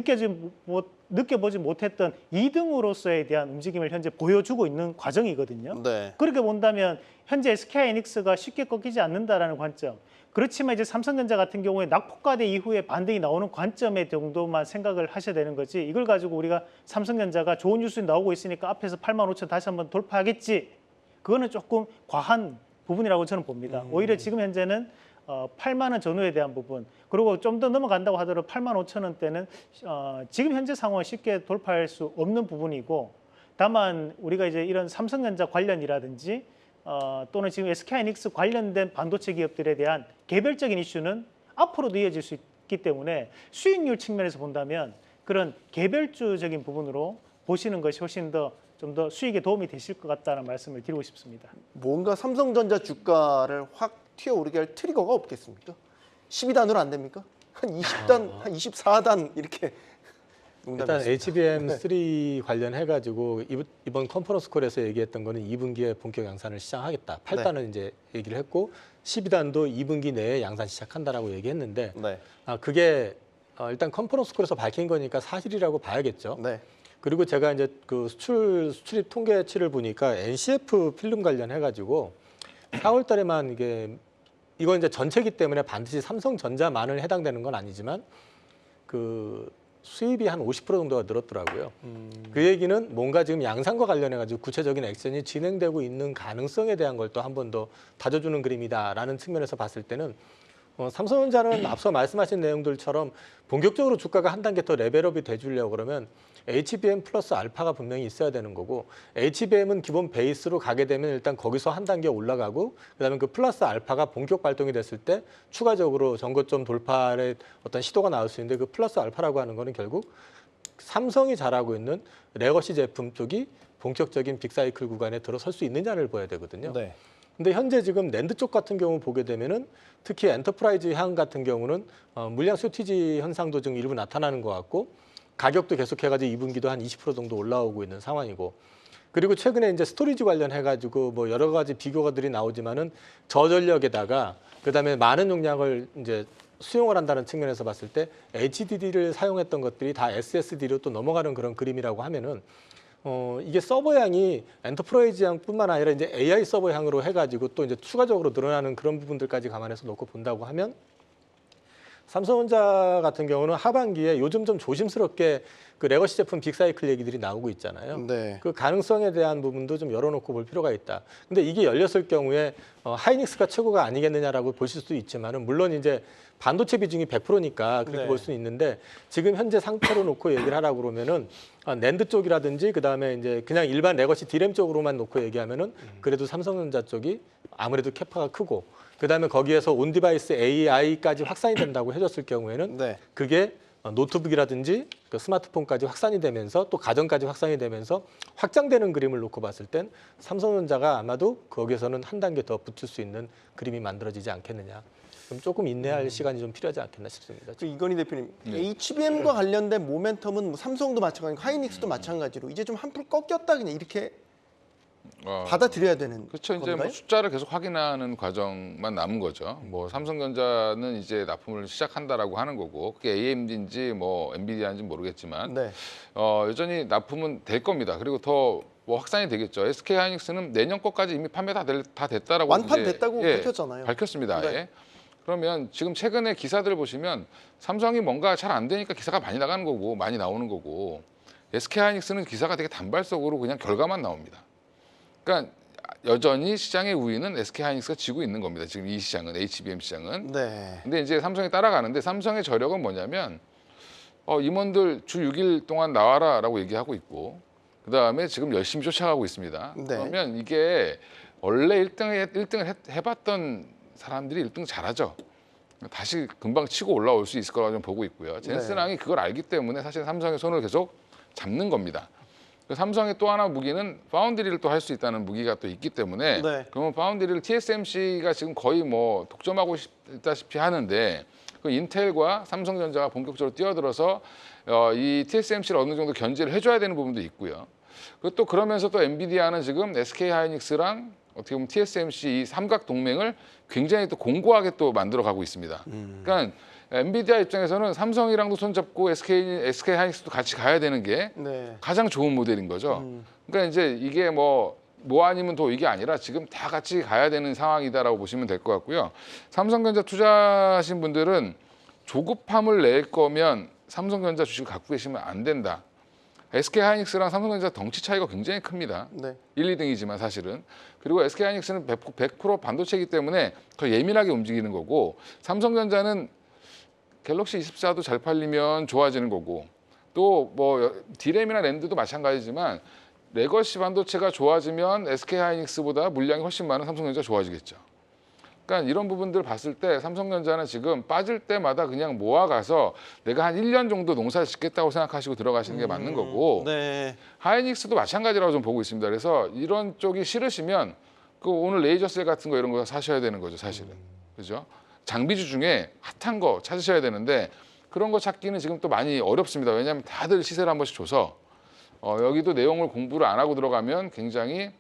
S4: 느껴보지 못했던 2등으로서에 대한 움직임을 현재 보여주고 있는 과정이거든요.
S1: 네.
S4: 그렇게 본다면 현재 SK하이닉스가 쉽게 꺾이지 않는다라는 관점, 그렇지만 이제 삼성전자 같은 경우에 낙폭과대 이후에 반등이 나오는 관점의 정도만 생각을 하셔야 되는 거지, 이걸 가지고 우리가 삼성전자가 좋은 뉴스 나오고 있으니까 앞에서 85,000 다시 한번 돌파하겠지, 그거는 조금 과한 부분이라고 저는 봅니다. 오히려 지금 현재는 8만 원 전후에 대한 부분, 그리고 좀 더 넘어간다고 하더라도 85,000원대는 지금 현재 상황을 쉽게 돌파할 수 없는 부분이고, 다만 우리가 이제 이런 삼성전자 관련이라든지 또는 지금 SK하이닉스 관련된 반도체 기업들에 대한 개별적인 이슈는 앞으로도 이어질 수 있기 때문에 수익률 측면에서 본다면 그런 개별주적인 부분으로 보시는 것이 훨씬 더 좀 더 수익에 도움이 되실 것 같다는 말씀을 드리고 싶습니다.
S1: 뭔가 삼성전자 주가를 확 튀어오르게 할 트리거가 없겠습니까? 12단으로 안 됩니까? 한 20단, 한 24단 이렇게.
S2: 일단
S1: 농담이었습니다.
S2: HBM3 관련해가지고 이번 컨퍼런스 콜에서 얘기했던 거는 2분기에 본격 양산을 시작하겠다. 8단은 이제 얘기를 했고 12단도 2분기 내에 양산 시작한다라고 얘기했는데
S1: 네.
S2: 그게 일단 컨퍼런스 콜에서 밝힌 거니까 사실이라고 봐야겠죠.
S1: 네.
S2: 그리고 제가 이제 그 수출입 통계치를 보니까 NCF 필름 관련해가지고 4월 달에만 이건 이제 전체기 때문에 반드시 삼성전자만을 해당되는 건 아니지만 그 수입이 한 50% 정도가 늘었더라고요. 그 얘기는 뭔가 지금 양산과 관련해가지고 구체적인 액션이 진행되고 있는 가능성에 대한 걸 또 한 번 더 다져주는 그림이다라는 측면에서 봤을 때는 삼성전자는 앞서 말씀하신 내용들처럼 본격적으로 주가가 한 단계 더 레벨업이 돼주려고 그러면 HBM 플러스 알파가 분명히 있어야 되는 거고, HBM은 기본 베이스로 가게 되면 일단 거기서 한 단계 올라가고, 그다음에 그 플러스 알파가 본격 발동이 됐을 때 추가적으로 전고점 돌파의 어떤 시도가 나올 수 있는데, 그 플러스 알파라고 하는 거는 결국 삼성이 잘하고 있는 레거시 제품 쪽이 본격적인 빅사이클 구간에 들어설 수 있느냐를 봐야 되거든요.
S1: 네.
S2: 근데 현재 지금 낸드 쪽 같은 경우 보게 되면은 특히 엔터프라이즈 향 같은 경우는 물량 쇼티지 현상도 좀 일부 나타나는 것 같고, 가격도 계속해가지고 2분기도 한 20% 정도 올라오고 있는 상황이고, 그리고 최근에 이제 스토리지 관련해가지고 뭐 여러 가지 비교가들이 나오지만은 저전력에다가 그다음에 많은 용량을 이제 수용을 한다는 측면에서 봤을 때 HDD를 사용했던 것들이 다 SSD로 또 넘어가는 그런 그림이라고 하면은 이게 서버 향이 엔터프라이즈 향뿐만 아니라 이제 AI 서버 향으로 해가지고 또 이제 추가적으로 늘어나는 그런 부분들까지 감안해서 놓고 본다고 하면 삼성전자 같은 경우는 하반기에 요즘 좀 조심스럽게 그 레거시 제품 빅사이클 얘기들이 나오고 있잖아요.
S1: 네.
S2: 그 가능성에 대한 부분도 좀 열어놓고 볼 필요가 있다. 근데 이게 열렸을 경우에 하이닉스가 최고가 아니겠느냐라고 보실 수도 있지만은 물론 이제 반도체 비중이 100%니까 그렇게
S1: 네.
S2: 볼 수는 있는데 지금 현재 상태로 놓고 얘기를 하라고 그러면은 낸드 쪽이라든지 그다음에 이제 그냥 일반 레거시 디램 쪽으로만 놓고 얘기하면은 그래도 삼성전자 쪽이 아무래도 캐파가 크고 그다음에 거기에서 온 디바이스 AI까지 확산이 된다고 해줬을 경우에는
S1: 네.
S2: 그게 노트북이라든지 그 스마트폰까지 확산이 되면서 또 가전까지 확산이 되면서 확장되는 그림을 놓고 봤을 땐 삼성전자가 아마도 거기에서는 한 단계 더 붙을 수 있는 그림이 만들어지지 않겠느냐. 그럼 조금 인내할 시간이 좀 필요하지 않겠나 싶습니다.
S1: 그 이건희 대표님,
S3: 네.
S1: HBM과 관련된 모멘텀은 뭐 삼성도 마찬가지고 하이닉스도 마찬가지로 이제 좀 한풀 꺾였다 그냥 이렇게 받아들여야 되는
S3: 그렇죠. 이제
S1: 건가요?
S3: 뭐 숫자를 계속 확인하는 과정만 남은 거죠. 뭐 삼성전자는 이제 납품을 시작한다라고 하는 거고 그게 AMD인지 뭐 엔비디아인지 모르겠지만
S1: 네.
S3: 여전히 납품은 될 겁니다. 그리고 더 뭐 확산이 되겠죠. SK 하이닉스는 내년 거까지 이미 판매 다 됐다라고
S1: 완판됐다고
S3: 이제,
S1: 밝혔잖아요.
S3: 밝혔습니다.
S1: 네.
S3: 아예. 그러면 지금 최근에 기사들 보시면 삼성이 뭔가 잘 안 되니까 기사가 많이 나가는 거고 많이 나오는 거고 SK 하이닉스는 기사가 되게 단발적으로 그냥 결과만 나옵니다. 그러니까 여전히 시장의 우위는 SK 하이닉스가 지고 있는 겁니다. 지금 이 시장은 HBM 시장은.
S1: 네.
S3: 근데 이제 삼성이 따라가는데 삼성의 저력은 뭐냐면 임원들 주 6일 동안 나와라라고 얘기하고 있고 그다음에 지금 열심히 쫓아가고 있습니다.
S1: 네.
S3: 그러면 이게 원래 1등을 해봤던 사람들이 1등 잘하죠. 다시 금방 치고 올라올 수 있을 거라고 좀 보고 있고요. 젠슨왕이 그걸 알기 때문에 사실 삼성의 손을 계속 잡는 겁니다. 삼성의 또 하나 무기는 파운드리를 또 할 수 있다는 무기가 또 있기 때문에
S1: 네.
S3: 그러면 파운드리를 TSMC가 지금 거의 뭐 독점하고 있다시피 하는데 그 인텔과 삼성전자가 본격적으로 뛰어들어서 이 TSMC를 어느 정도 견제를 해줘야 되는 부분도 있고요. 그리고 또 그러면서 또 엔비디아는 지금 SK 하이닉스랑 어떻게 보면 TSMC 이 삼각 동맹을 굉장히 또 공고하게 또 만들어 가고 있습니다. 그러니까 엔비디아 입장에서는 삼성이랑도 손잡고 SK 하이닉스도 같이 가야 되는 게
S1: 네.
S3: 가장 좋은 모델인 거죠. 그러니까 이제 이게 뭐 아니면 도 이게 아니라 지금 다 같이 가야 되는 상황이다라고 보시면 될 것 같고요. 삼성전자 투자하신 분들은 조급함을 낼 거면 삼성전자 주식을 갖고 계시면 안 된다. SK 하이닉스랑 삼성전자 덩치 차이가 굉장히 큽니다.
S1: 네.
S3: 1, 2등이지만 사실은. 그리고 SK 하이닉스는 100% 반도체이기 때문에 더 예민하게 움직이는 거고 삼성전자는 갤럭시 24도 잘 팔리면 좋아지는 거고 또 뭐 디램이나 랜드도 마찬가지지만 레거시 반도체가 좋아지면 SK 하이닉스보다 물량이 훨씬 많은 삼성전자가 좋아지겠죠. 그러니까 이런 부분들 봤을 때 삼성전자는 지금 빠질 때마다 그냥 모아가서 내가 한 1년 정도 농사를 짓겠다고 생각하시고 들어가시는 게 맞는 거고
S1: 네.
S3: 하이닉스도 마찬가지라고 좀 보고 있습니다. 그래서 이런 쪽이 싫으시면 그 오늘 레이저셀 같은 거 이런 거 사셔야 되는 거죠, 사실은. 그죠? 장비주 중에 핫한 거 찾으셔야 되는데 그런 거 찾기는 지금 또 많이 어렵습니다. 왜냐하면 다들 시세를 한 번씩 줘서 여기도 내용을 공부를 안 하고 들어가면 굉장히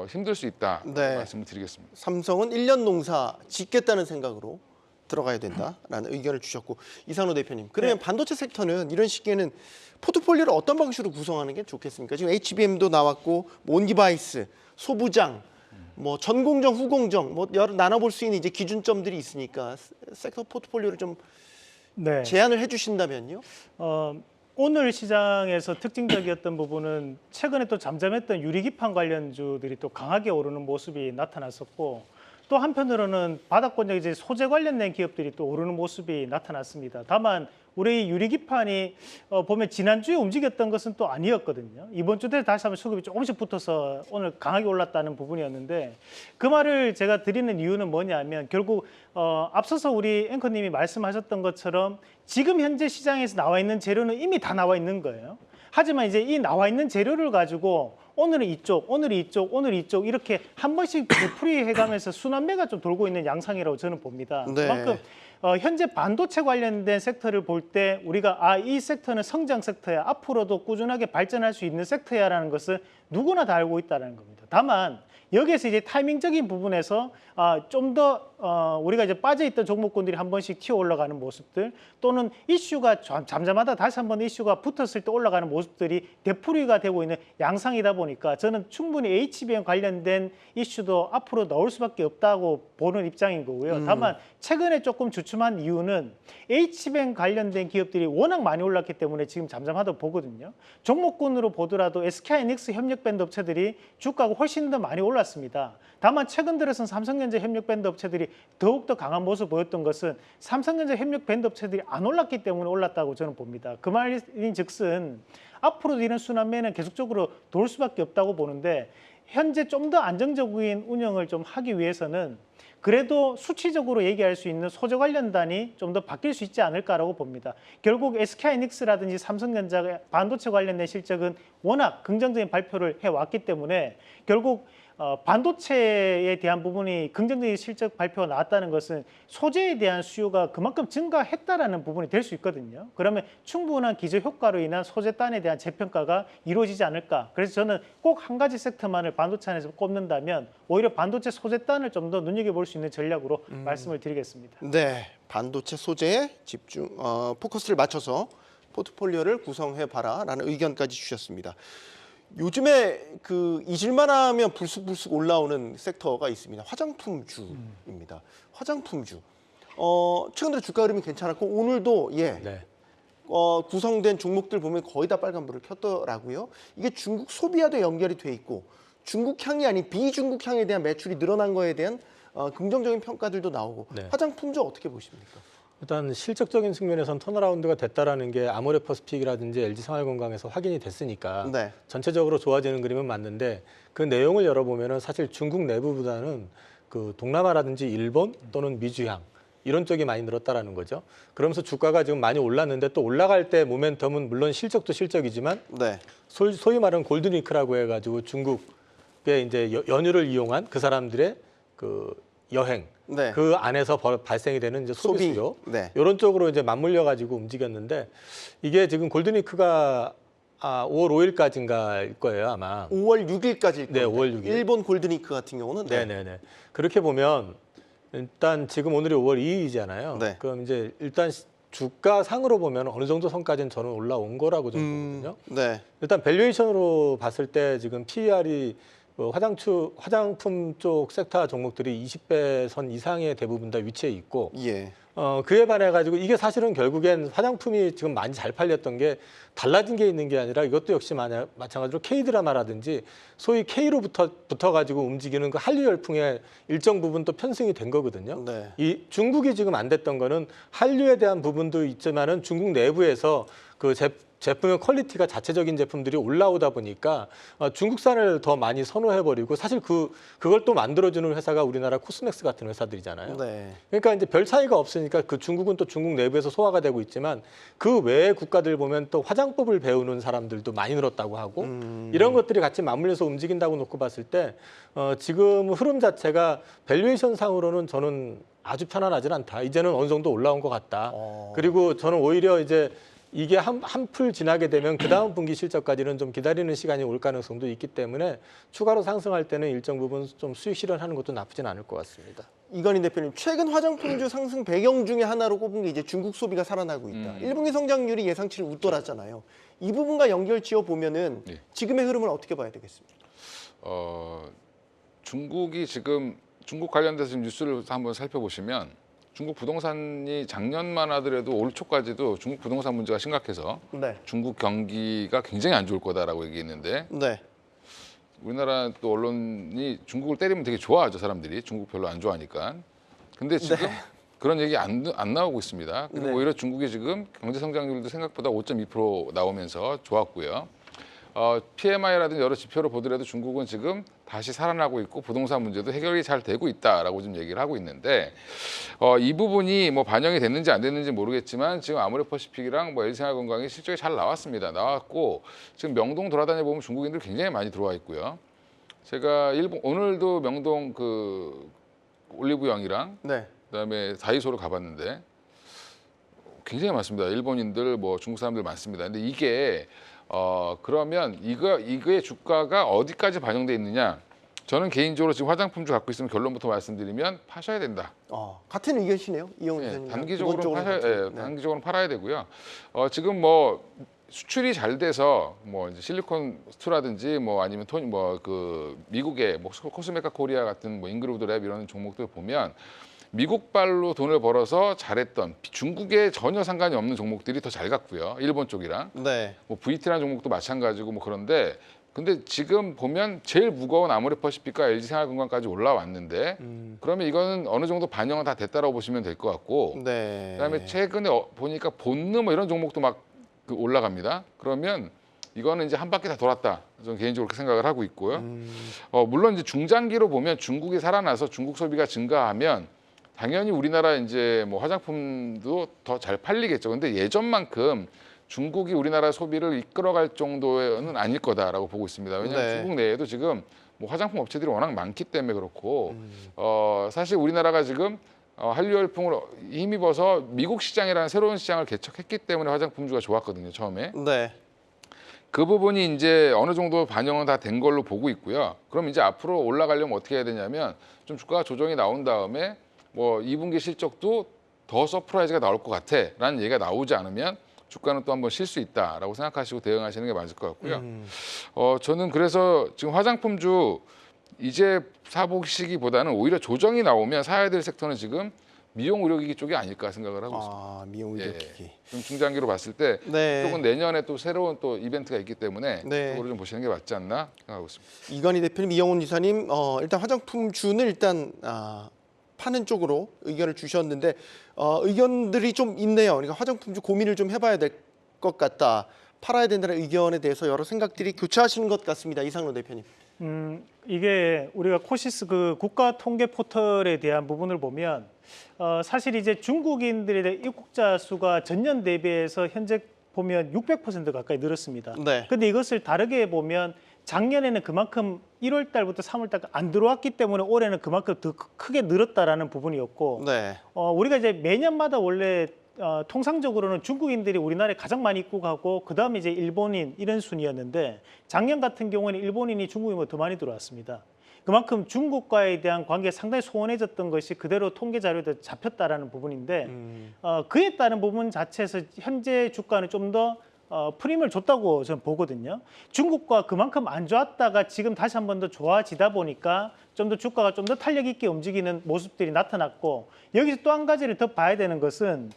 S3: 힘들 수 있다
S1: 네.
S3: 말씀을 드리겠습니다.
S1: 삼성은 1년 농사 짓겠다는 생각으로 들어가야 된다라는 의견을 주셨고 이상로 대표님. 그러면 반도체 섹터는 이런 시기에는 포트폴리오를 어떤 방식으로 구성하는 게 좋겠습니까? 지금 HBM도 나왔고 온디바이스, 소부장, 뭐 전공정, 후공정 뭐 여러 나눠볼 수 있는 이제 기준점들이 있으니까 섹터 포트폴리오를 좀
S4: 네.
S1: 제안을 해주신다면요.
S4: 오늘 시장에서 특징적이었던 부분은 최근에 또 잠잠했던 유리기판 관련주들이 또 강하게 오르는 모습이 나타났었고 또 한편으로는 바닥권적 이제 소재 관련된 기업들이 또 오르는 모습이 나타났습니다. 다만 우리 유리기판이 보면 지난주에 움직였던 것은 또 아니었거든요. 이번 주에 다시 한번 수급이 조금씩 붙어서 오늘 강하게 올랐다는 부분이었는데 그 말을 제가 드리는 이유는 뭐냐면 결국 앞서서 우리 앵커님이 말씀하셨던 것처럼 지금 현재 시장에서 나와 있는 재료는 이미 다 나와 있는 거예요. 하지만 이제 이 나와 있는 재료를 가지고 오늘은 이쪽, 오늘 이쪽, 오늘 이쪽 이렇게 한 번씩 되풀이해가면서 순환매가 좀 돌고 있는 양상이라고 저는 봅니다.
S1: 네.
S4: 그만큼 현재 반도체 관련된 섹터를 볼 때 우리가 이 섹터는 성장 섹터야, 앞으로도 꾸준하게 발전할 수 있는 섹터야라는 것을 누구나 다 알고 있다는 겁니다. 다만 여기에서 이제 타이밍적인 부분에서 좀 더 우리가 이제 빠져있던 종목군들이 한 번씩 튀어 올라가는 모습들 또는 이슈가 잠잠하다 다시 한번 이슈가 붙었을 때 올라가는 모습들이 되풀이가 되고 있는 양상이다 보니까 저는 충분히 HBM 관련된 이슈도 앞으로 나올 수밖에 없다고 보는 입장인 거고요. 다만 최근에 조금 주춤한 이유는 HBM 관련된 기업들이 워낙 많이 올랐기 때문에 지금 잠잠하다고 보거든요. 종목군으로 보더라도 SK하이닉스 협력 협력밴드 업체들이 주가가 훨씬 더 많이 올랐습니다. 다만 최근 들어선 삼성전자 협력밴드 업체들이 더욱더 강한 모습을 보였던 것은 삼성전자 협력밴드 업체들이 안 올랐기 때문에 올랐다고 저는 봅니다. 그 말인즉슨 앞으로도 이런 순환매는 계속적으로 돌 수밖에 없다고 보는데 현재 좀 더 안정적인 운영을 좀 하기 위해서는 그래도 수치적으로 얘기할 수 있는 소재 관련단이 좀 더 바뀔 수 있지 않을까라고 봅니다. 결국 SK하이닉스라든지 삼성전자 반도체 관련된 실적은 워낙 긍정적인 발표를 해왔기 때문에 결국 반도체에 대한 부분이 긍정적인 실적 발표가 나왔다는 것은 소재에 대한 수요가 그만큼 증가했다라는 부분이 될 수 있거든요. 그러면 충분한 기저 효과로 인한 소재단에 대한 재평가가 이루어지지 않을까. 그래서 저는 꼭 한 가지 섹터만을 반도체 안에서 꼽는다면 오히려 반도체 소재단을 좀 더 눈여겨볼 수 있는 전략으로 말씀을 드리겠습니다.
S1: 네, 반도체 소재에 집중 포커스를 맞춰서 포트폴리오를 구성해 봐라라는 의견까지 주셨습니다. 요즘에 그 잊을만하면 불쑥불쑥 올라오는 섹터가 있습니다. 화장품주입니다. 화장품주. 최근 들어 주가 흐름이 괜찮았고 오늘도
S2: 네.
S1: 구성된 종목들 보면 거의 다 빨간불을 켰더라고요. 이게 중국 소비와도 연결이 돼 있고 중국 향이 아닌 비중국 향에 대한 매출이 늘어난 거에 대한 긍정적인 평가들도 나오고
S2: 네.
S1: 화장품주 어떻게 보십니까?
S2: 일단 실적적인 측면에선 턴어라운드가 됐다라는 게 아모레퍼시픽이라든지 LG생활건강에서 확인이 됐으니까
S1: 네.
S2: 전체적으로 좋아지는 그림은 맞는데 그 내용을 열어보면은 사실 중국 내부보다는 그 동남아라든지 일본 또는 미주향 이런 쪽이 많이 늘었다라는 거죠. 그러면서 주가가 지금 많이 올랐는데 또 올라갈 때 모멘텀은 물론 실적도 실적이지만
S1: 네.
S2: 소위 말하는 골든위크라고 해가지고 중국의 이제 연휴를 이용한 그 사람들의 그 여행
S1: 네.
S2: 그 안에서 발생이 되는 이제 소비 수요
S1: 네.
S2: 이런 쪽으로 이제 맞물려 가지고 움직였는데 이게 지금 골든위크가 5월 5일까지인가일 거예요 아마.
S1: 5월 6일까지일
S2: 네,
S1: 겁니다.
S2: 5월 6일.
S1: 일본 골드니크 같은 경우는
S2: 네네네. 그렇게 보면 일단 지금 오늘이 5월 2일이잖아요.
S1: 네.
S2: 그럼 이제 일단 주가 상으로 보면 어느 정도 선까지는 저는 올라온 거라고 저는 보거든요.
S1: 네.
S2: 일단 밸류에이션으로 봤을 때 지금 PER이 화장품 쪽 섹터 종목들이 20배 선 이상의 대부분 다 위치해 있고
S1: 예.
S2: 그에 반해 가지고 이게 사실은 결국엔 화장품이 지금 많이 잘 팔렸던 게 달라진 게 있는 게 아니라 이것도 역시 마찬가지로 K드라마라든지 소위 K로부터 가지고 움직이는 그 한류 열풍의 일정 부분 또 편승이 된 거거든요.
S1: 네.
S2: 이 중국이 지금 안 됐던 거는 한류에 대한 부분도 있지만은 중국 내부에서 그 제품의 퀄리티가 자체적인 제품들이 올라오다 보니까 중국산을 더 많이 선호해버리고 사실 그걸 또 만들어주는 회사가 우리나라 코스맥스 같은 회사들이잖아요.
S1: 네.
S2: 그러니까 이제 별 차이가 없으니까 그 중국은 또 중국 내부에서 소화가 되고 있지만 그 외의 국가들 보면 또 화장법을 배우는 사람들도 많이 늘었다고 하고 이런 것들이 같이 맞물려서 움직인다고 놓고 봤을 때 지금 흐름 자체가 밸류에이션 상으로는 저는 아주 편안하진 않다. 이제는 어느 정도 올라온 것 같다. 그리고 저는 오히려 이제 이게 한풀 지나게 되면 그 다음 분기 실적까지는 좀 기다리는 시간이 올 가능성도 있기 때문에 추가로 상승할 때는 일정 부분 좀 수익 실현하는 것도 나쁘진 않을 것 같습니다.
S1: 이건희 대표님, 최근 화장품주 상승 배경 중에 하나로 꼽은 게 이제 중국 소비가 살아나고 있다. 1분기 성장률이 예상치를 웃돌았잖아요. 이 부분과 연결 지어 보면은
S3: 네.
S1: 지금의 흐름을 어떻게 봐야 되겠습니까?
S3: 중국이 지금 중국 관련돼서 뉴스를 한번 살펴보시면 중국 부동산이 작년만 하더라도 올 초까지도 중국 부동산 문제가 심각해서
S1: 네.
S3: 중국 경기가 굉장히 안 좋을 거다라고 얘기했는데
S1: 네.
S3: 우리나라 또 언론이 중국을 때리면 되게 좋아하죠, 사람들이. 중국 별로 안 좋아하니까. 근데 지금 그런 얘기 안 나오고 있습니다. 그리고
S1: 네.
S3: 오히려 중국이 지금 경제 성장률도 생각보다 5.2% 나오면서 좋았고요. PMI라든지 여러 지표를 보더라도 중국은 지금 다시 살아나고 있고 부동산 문제도 해결이 잘 되고 있다라고 좀 얘기를 하고 있는데 이 부분이 뭐 반영이 됐는지 안 됐는지 모르겠지만 지금 아모레퍼시픽이랑 뭐 LG생활건강이 실적이 잘 나왔습니다. 나왔고 지금 명동 돌아다녀 보면 중국인들 굉장히 많이 들어와 있고요. 제가 오늘도 명동 그 올리브영이랑
S1: 네.
S3: 그다음에 다이소를 가봤는데 굉장히 많습니다. 일본인들 뭐 중국 사람들 많습니다. 근데 이게 그러면 이거의 주가가 어디까지 반영돼 있느냐? 저는 개인적으로 지금 화장품주 갖고 있으면 결론부터 말씀드리면 파셔야 된다.
S1: 같은 의견이시네요, 이용
S3: 네,
S1: 기자님.
S3: 단기적으로 팔아야 되고요. 지금 뭐 수출이 잘 돼서 뭐 이제 실리콘 스투라든지 뭐 아니면 그 미국의 뭐 코스메카 코리아 같은 뭐 잉그루드랩 이런 종목들 보면 미국발로 돈을 벌어서 잘했던 중국에 전혀 상관이 없는 종목들이 더 잘 갔고요. 일본 쪽이랑
S1: 네.
S3: 뭐 VT라는 종목도 마찬가지고 뭐 그런데 근데 지금 보면 제일 무거운 아모레퍼시픽과 LG생활건강까지 올라왔는데 그러면 이거는 어느 정도 반영은 다 됐다라고 보시면 될 것 같고
S1: 네.
S3: 그다음에 최근에 보니까 본느 뭐 이런 종목도 막 그 올라갑니다. 그러면 이거는 이제 한 바퀴 다 돌았다. 저는 개인적으로 그렇게 생각을 하고 있고요. 물론 이제 중장기로 보면 중국이 살아나서 중국 소비가 증가하면 당연히 우리나라 이제 뭐 화장품도 더 잘 팔리겠죠. 근데 예전만큼 중국이 우리나라 소비를 이끌어갈 정도는 아닐 거다라고 보고 있습니다. 왜냐하면
S1: 네.
S3: 중국 내에도 지금 뭐 화장품 업체들이 워낙 많기 때문에 그렇고 사실 우리나라가 지금 한류 열풍을 힘입어서 미국 시장이라는 새로운 시장을 개척했기 때문에 화장품주가 좋았거든요, 처음에.
S1: 네.
S3: 그 부분이 이제 어느 정도 반영은 다 된 걸로 보고 있고요. 그럼 이제 앞으로 올라가려면 어떻게 해야 되냐면 좀 주가 조정이 나온 다음에 뭐 2분기 실적도 더 서프라이즈가 나올 것 같아라는 얘기가 나오지 않으면 주가는 또 한번 쉴 수 있다라고 생각하시고 대응하시는 게 맞을 것 같고요. 저는 그래서 지금 화장품주 이제 사보시기보다는 오히려 조정이 나오면 사야 될 섹터는 지금 미용 의료기기 쪽이 아닐까 생각을 하고 있습니다.
S1: 아, 미용 의료기기.
S3: 좀 중장기로 봤을 때
S1: 네.
S3: 쪽은 내년에 또 새로운 또 이벤트가 있기 때문에
S1: 네.
S3: 그거를 좀 보시는 게 맞지 않나 생각하고 있습니다.
S1: 이건희 대표님, 이영훈 이사님, 일단 화장품주는 일단 파는 쪽으로 의견을 주셨는데 의견들이 좀 있네요. 그러니까 화장품주 고민을 좀 해봐야 될 것 같다. 팔아야 된다는 의견에 대해서 여러 생각들이 교차하시는 것 같습니다. 이상로 대표님.
S4: 이게 우리가 코시스 그 국가 통계 포털에 대한 부분을 보면 사실 이제 중국인들의 입국자 수가 전년 대비해서 현재 보면 600% 가까이 늘었습니다.
S1: 네.
S4: 근데 이것을 다르게 보면 작년에는 그만큼 1월 달부터 3월 달까지 안 들어왔기 때문에 올해는 그만큼 더 크게 늘었다라는 부분이었고
S1: 네.
S4: 우리가 이제 매년마다 원래 통상적으로는 중국인들이 우리나라에 가장 많이 입국하고 그다음에 이제 일본인 이런 순이었는데 작년 같은 경우에는 일본인이 중국인보다 더 많이 들어왔습니다. 그만큼 중국과에 대한 관계가 상당히 소원해졌던 것이 그대로 통계 자료에 잡혔다라는 부분인데 그에 따른 부분 자체에서 현재 주가는 좀 더 프림을 줬다고 저는 보거든요. 중국과 그만큼 안 좋았다가 지금 다시 한 번 더 좋아지다 보니까 좀 더 주가가 좀 더 탄력 있게 움직이는 모습들이 나타났고 여기서 또 한 가지를 더 봐야 되는 것은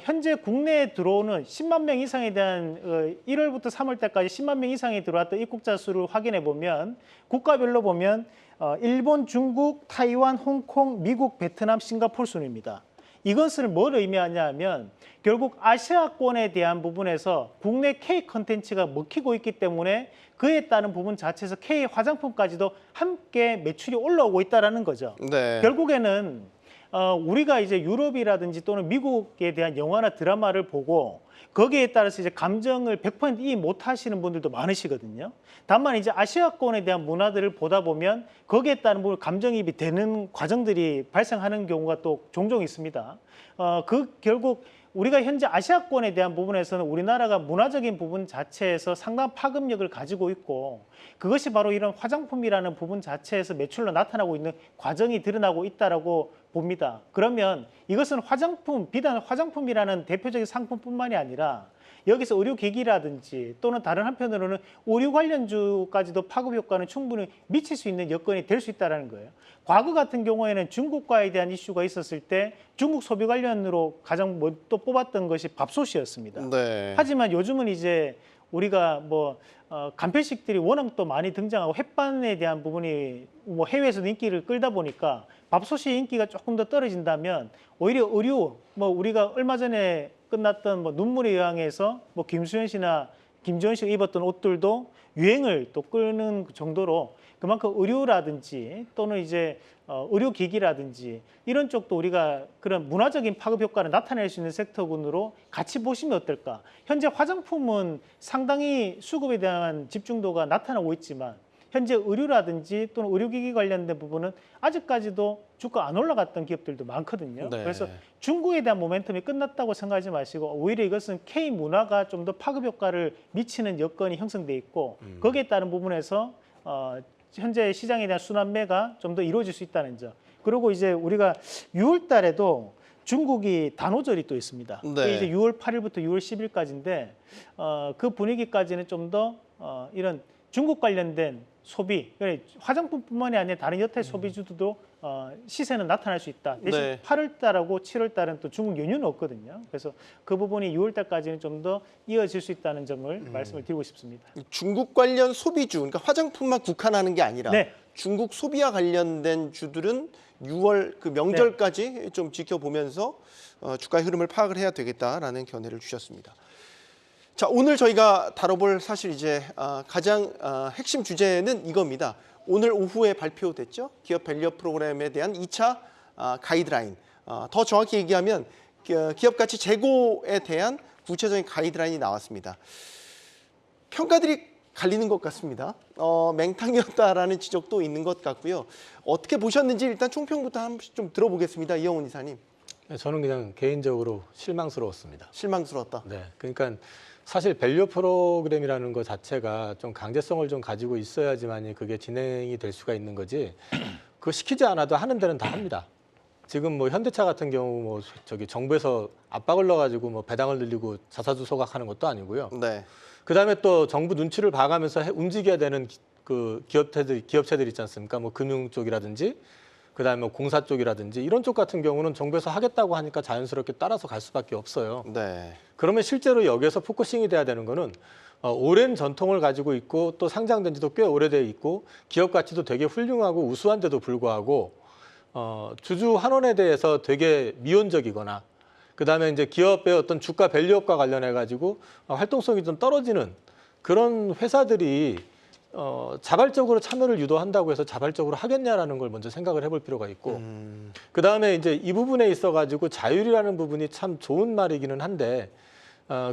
S4: 현재 국내에 들어오는 10만 명 이상에 대한 1월부터 3월 달까지 10만 명 이상이 들어왔던 입국자 수를 확인해 보면 국가별로 보면 일본, 중국, 타이완, 홍콩, 미국, 베트남, 싱가포르 순입니다. 이것을 뭘 의미하냐 하면 결국 아시아권에 대한 부분에서 국내 K 컨텐츠가 먹히고 있기 때문에 그에 따른 부분 자체에서 K 화장품까지도 함께 매출이 올라오고 있다는 거죠.
S1: 네.
S4: 결국에는 우리가 이제 유럽이라든지 또는 미국에 대한 영화나 드라마를 보고 거기에 따라서 이제 감정을 100% 이해 못 하시는 분들도 많으시거든요. 다만 이제 아시아권에 대한 문화들을 보다 보면 거기에 따른 부분 감정이입이 되는 과정들이 발생하는 경우가 또 종종 있습니다. 결국 우리가 현재 아시아권에 대한 부분에서는 우리나라가 문화적인 부분 자체에서 상당한 파급력을 가지고 있고 그것이 바로 이런 화장품이라는 부분 자체에서 매출로 나타나고 있는 과정이 드러나고 있다라고 봅니다. 그러면 이것은 비단 화장품이라는 대표적인 상품뿐만이 아니라 여기서 의료기기라든지 또는 다른 한편으로는 의료 관련주까지도 파급 효과는 충분히 미칠 수 있는 여건이 될 수 있다는 거예요. 과거 같은 경우에는 중국과에 대한 이슈가 있었을 때 중국 소비 관련으로 가장 또 뽑았던 것이 밥솥이었습니다.
S1: 네.
S4: 하지만 요즘은 이제 우리가 간편식들이 워낙 또 많이 등장하고 햇반에 대한 부분이 해외에서도 인기를 끌다 보니까 밥솥이 인기가 조금 더 떨어진다면 오히려 의류 우리가 얼마 전에 끝났던 눈물의 여왕에서 김수현 씨나 김지원 씨가 입었던 옷들도 유행을 또 끄는 정도로 그만큼 의료라든지 또는 이제 의료기기라든지 이런 쪽도 우리가 그런 문화적인 파급 효과를 나타낼 수 있는 섹터군으로 같이 보시면 어떨까. 현재 화장품은 상당히 수급에 대한 집중도가 나타나고 있지만 현재 의료라든지 또는 의료기기 관련된 부분은 아직까지도 주가 안 올라갔던 기업들도 많거든요.
S1: 네.
S4: 그래서 중국에 대한 모멘텀이 끝났다고 생각하지 마시고 오히려 이것은 K 문화가 좀 더 파급 효과를 미치는 여건이 형성돼 있고 거기에 따른 부분에서 현재 시장에 대한 순환매가 좀 더 이루어질 수 있다는 점. 그리고 이제 우리가 6월 달에도 중국이 단오절이 또 있습니다.
S1: 네.
S4: 그게 이제 6월 8일부터 6월 10일까지인데 그 분위기까지는 좀 더 이런 중국 관련된 소비, 그러니까 화장품뿐만이 아니라 다른 여타 소비주들도 시세는 나타날 수 있다. 대신
S1: 네.
S4: 8월 달하고 7월 달은 또 중국 연휴는 없거든요. 그래서 그 부분이 6월 달까지는 좀 더 이어질 수 있다는 점을 말씀을 드리고 싶습니다.
S1: 중국 관련 소비주, 그러니까 화장품만 국한하는 게 아니라
S4: 네.
S1: 중국 소비와 관련된 주들은 6월 그 명절까지 좀 지켜보면서 주가의 흐름을 파악을 해야 되겠다라는 견해를 주셨습니다. 자, 오늘 저희가 다뤄볼 사실 이제 가장 핵심 주제는 이겁니다. 오늘 오후에 발표됐죠. 기업 밸류업 프로그램에 대한 2차 가이드라인. 더 정확히 얘기하면 기업 가치 재고에 대한 구체적인 가이드라인이 나왔습니다. 평가들이 갈리는 것 같습니다. 맹탕이었다라는 지적도 있는 것 같고요. 어떻게 보셨는지 일단 총평부터 한 번씩 좀 들어보겠습니다. 이영훈 이사님.
S2: 저는 그냥 개인적으로 실망스러웠습니다.
S1: 실망스러웠다.
S2: 네, 그러니까 사실 밸류 프로그램이라는 것 자체가 좀 강제성을 좀 가지고 있어야지만이 그게 진행이 될 수가 있는 거지. 그거 시키지 않아도 하는 데는 다 합니다. 지금 뭐 현대차 같은 경우 뭐 저기 정부에서 압박을 넣어가지고 뭐 배당을 늘리고 자사주 소각하는 것도 아니고요.
S1: 네.
S2: 그다음에 또 정부 눈치를 봐가면서 움직여야 되는 그 기업체들 있지 않습니까? 뭐 금융 쪽이라든지 그다음에 뭐 공사 쪽이라든지 이런 쪽 같은 경우는 정부에서 하겠다고 하니까 자연스럽게 따라서 갈 수밖에 없어요.
S1: 네.
S2: 그러면 실제로 여기에서 포커싱이 돼야 되는 거는 오랜 전통을 가지고 있고 또 상장된 지도 꽤 오래돼 있고 기업 가치도 되게 훌륭하고 우수한데도 불구하고 주주 환원에 대해서 되게 미온적이거나 그다음에 이제 기업의 어떤 주가 밸류업과 관련해 가지고 활동성이 좀 떨어지는 그런 회사들이 자발적으로 참여를 유도한다고 해서 자발적으로 하겠냐라는 걸 먼저 생각을 해볼 필요가 있고 그다음에 이제 이 부분에 있어 가지고 자율이라는 부분이 참 좋은 말이기는 한데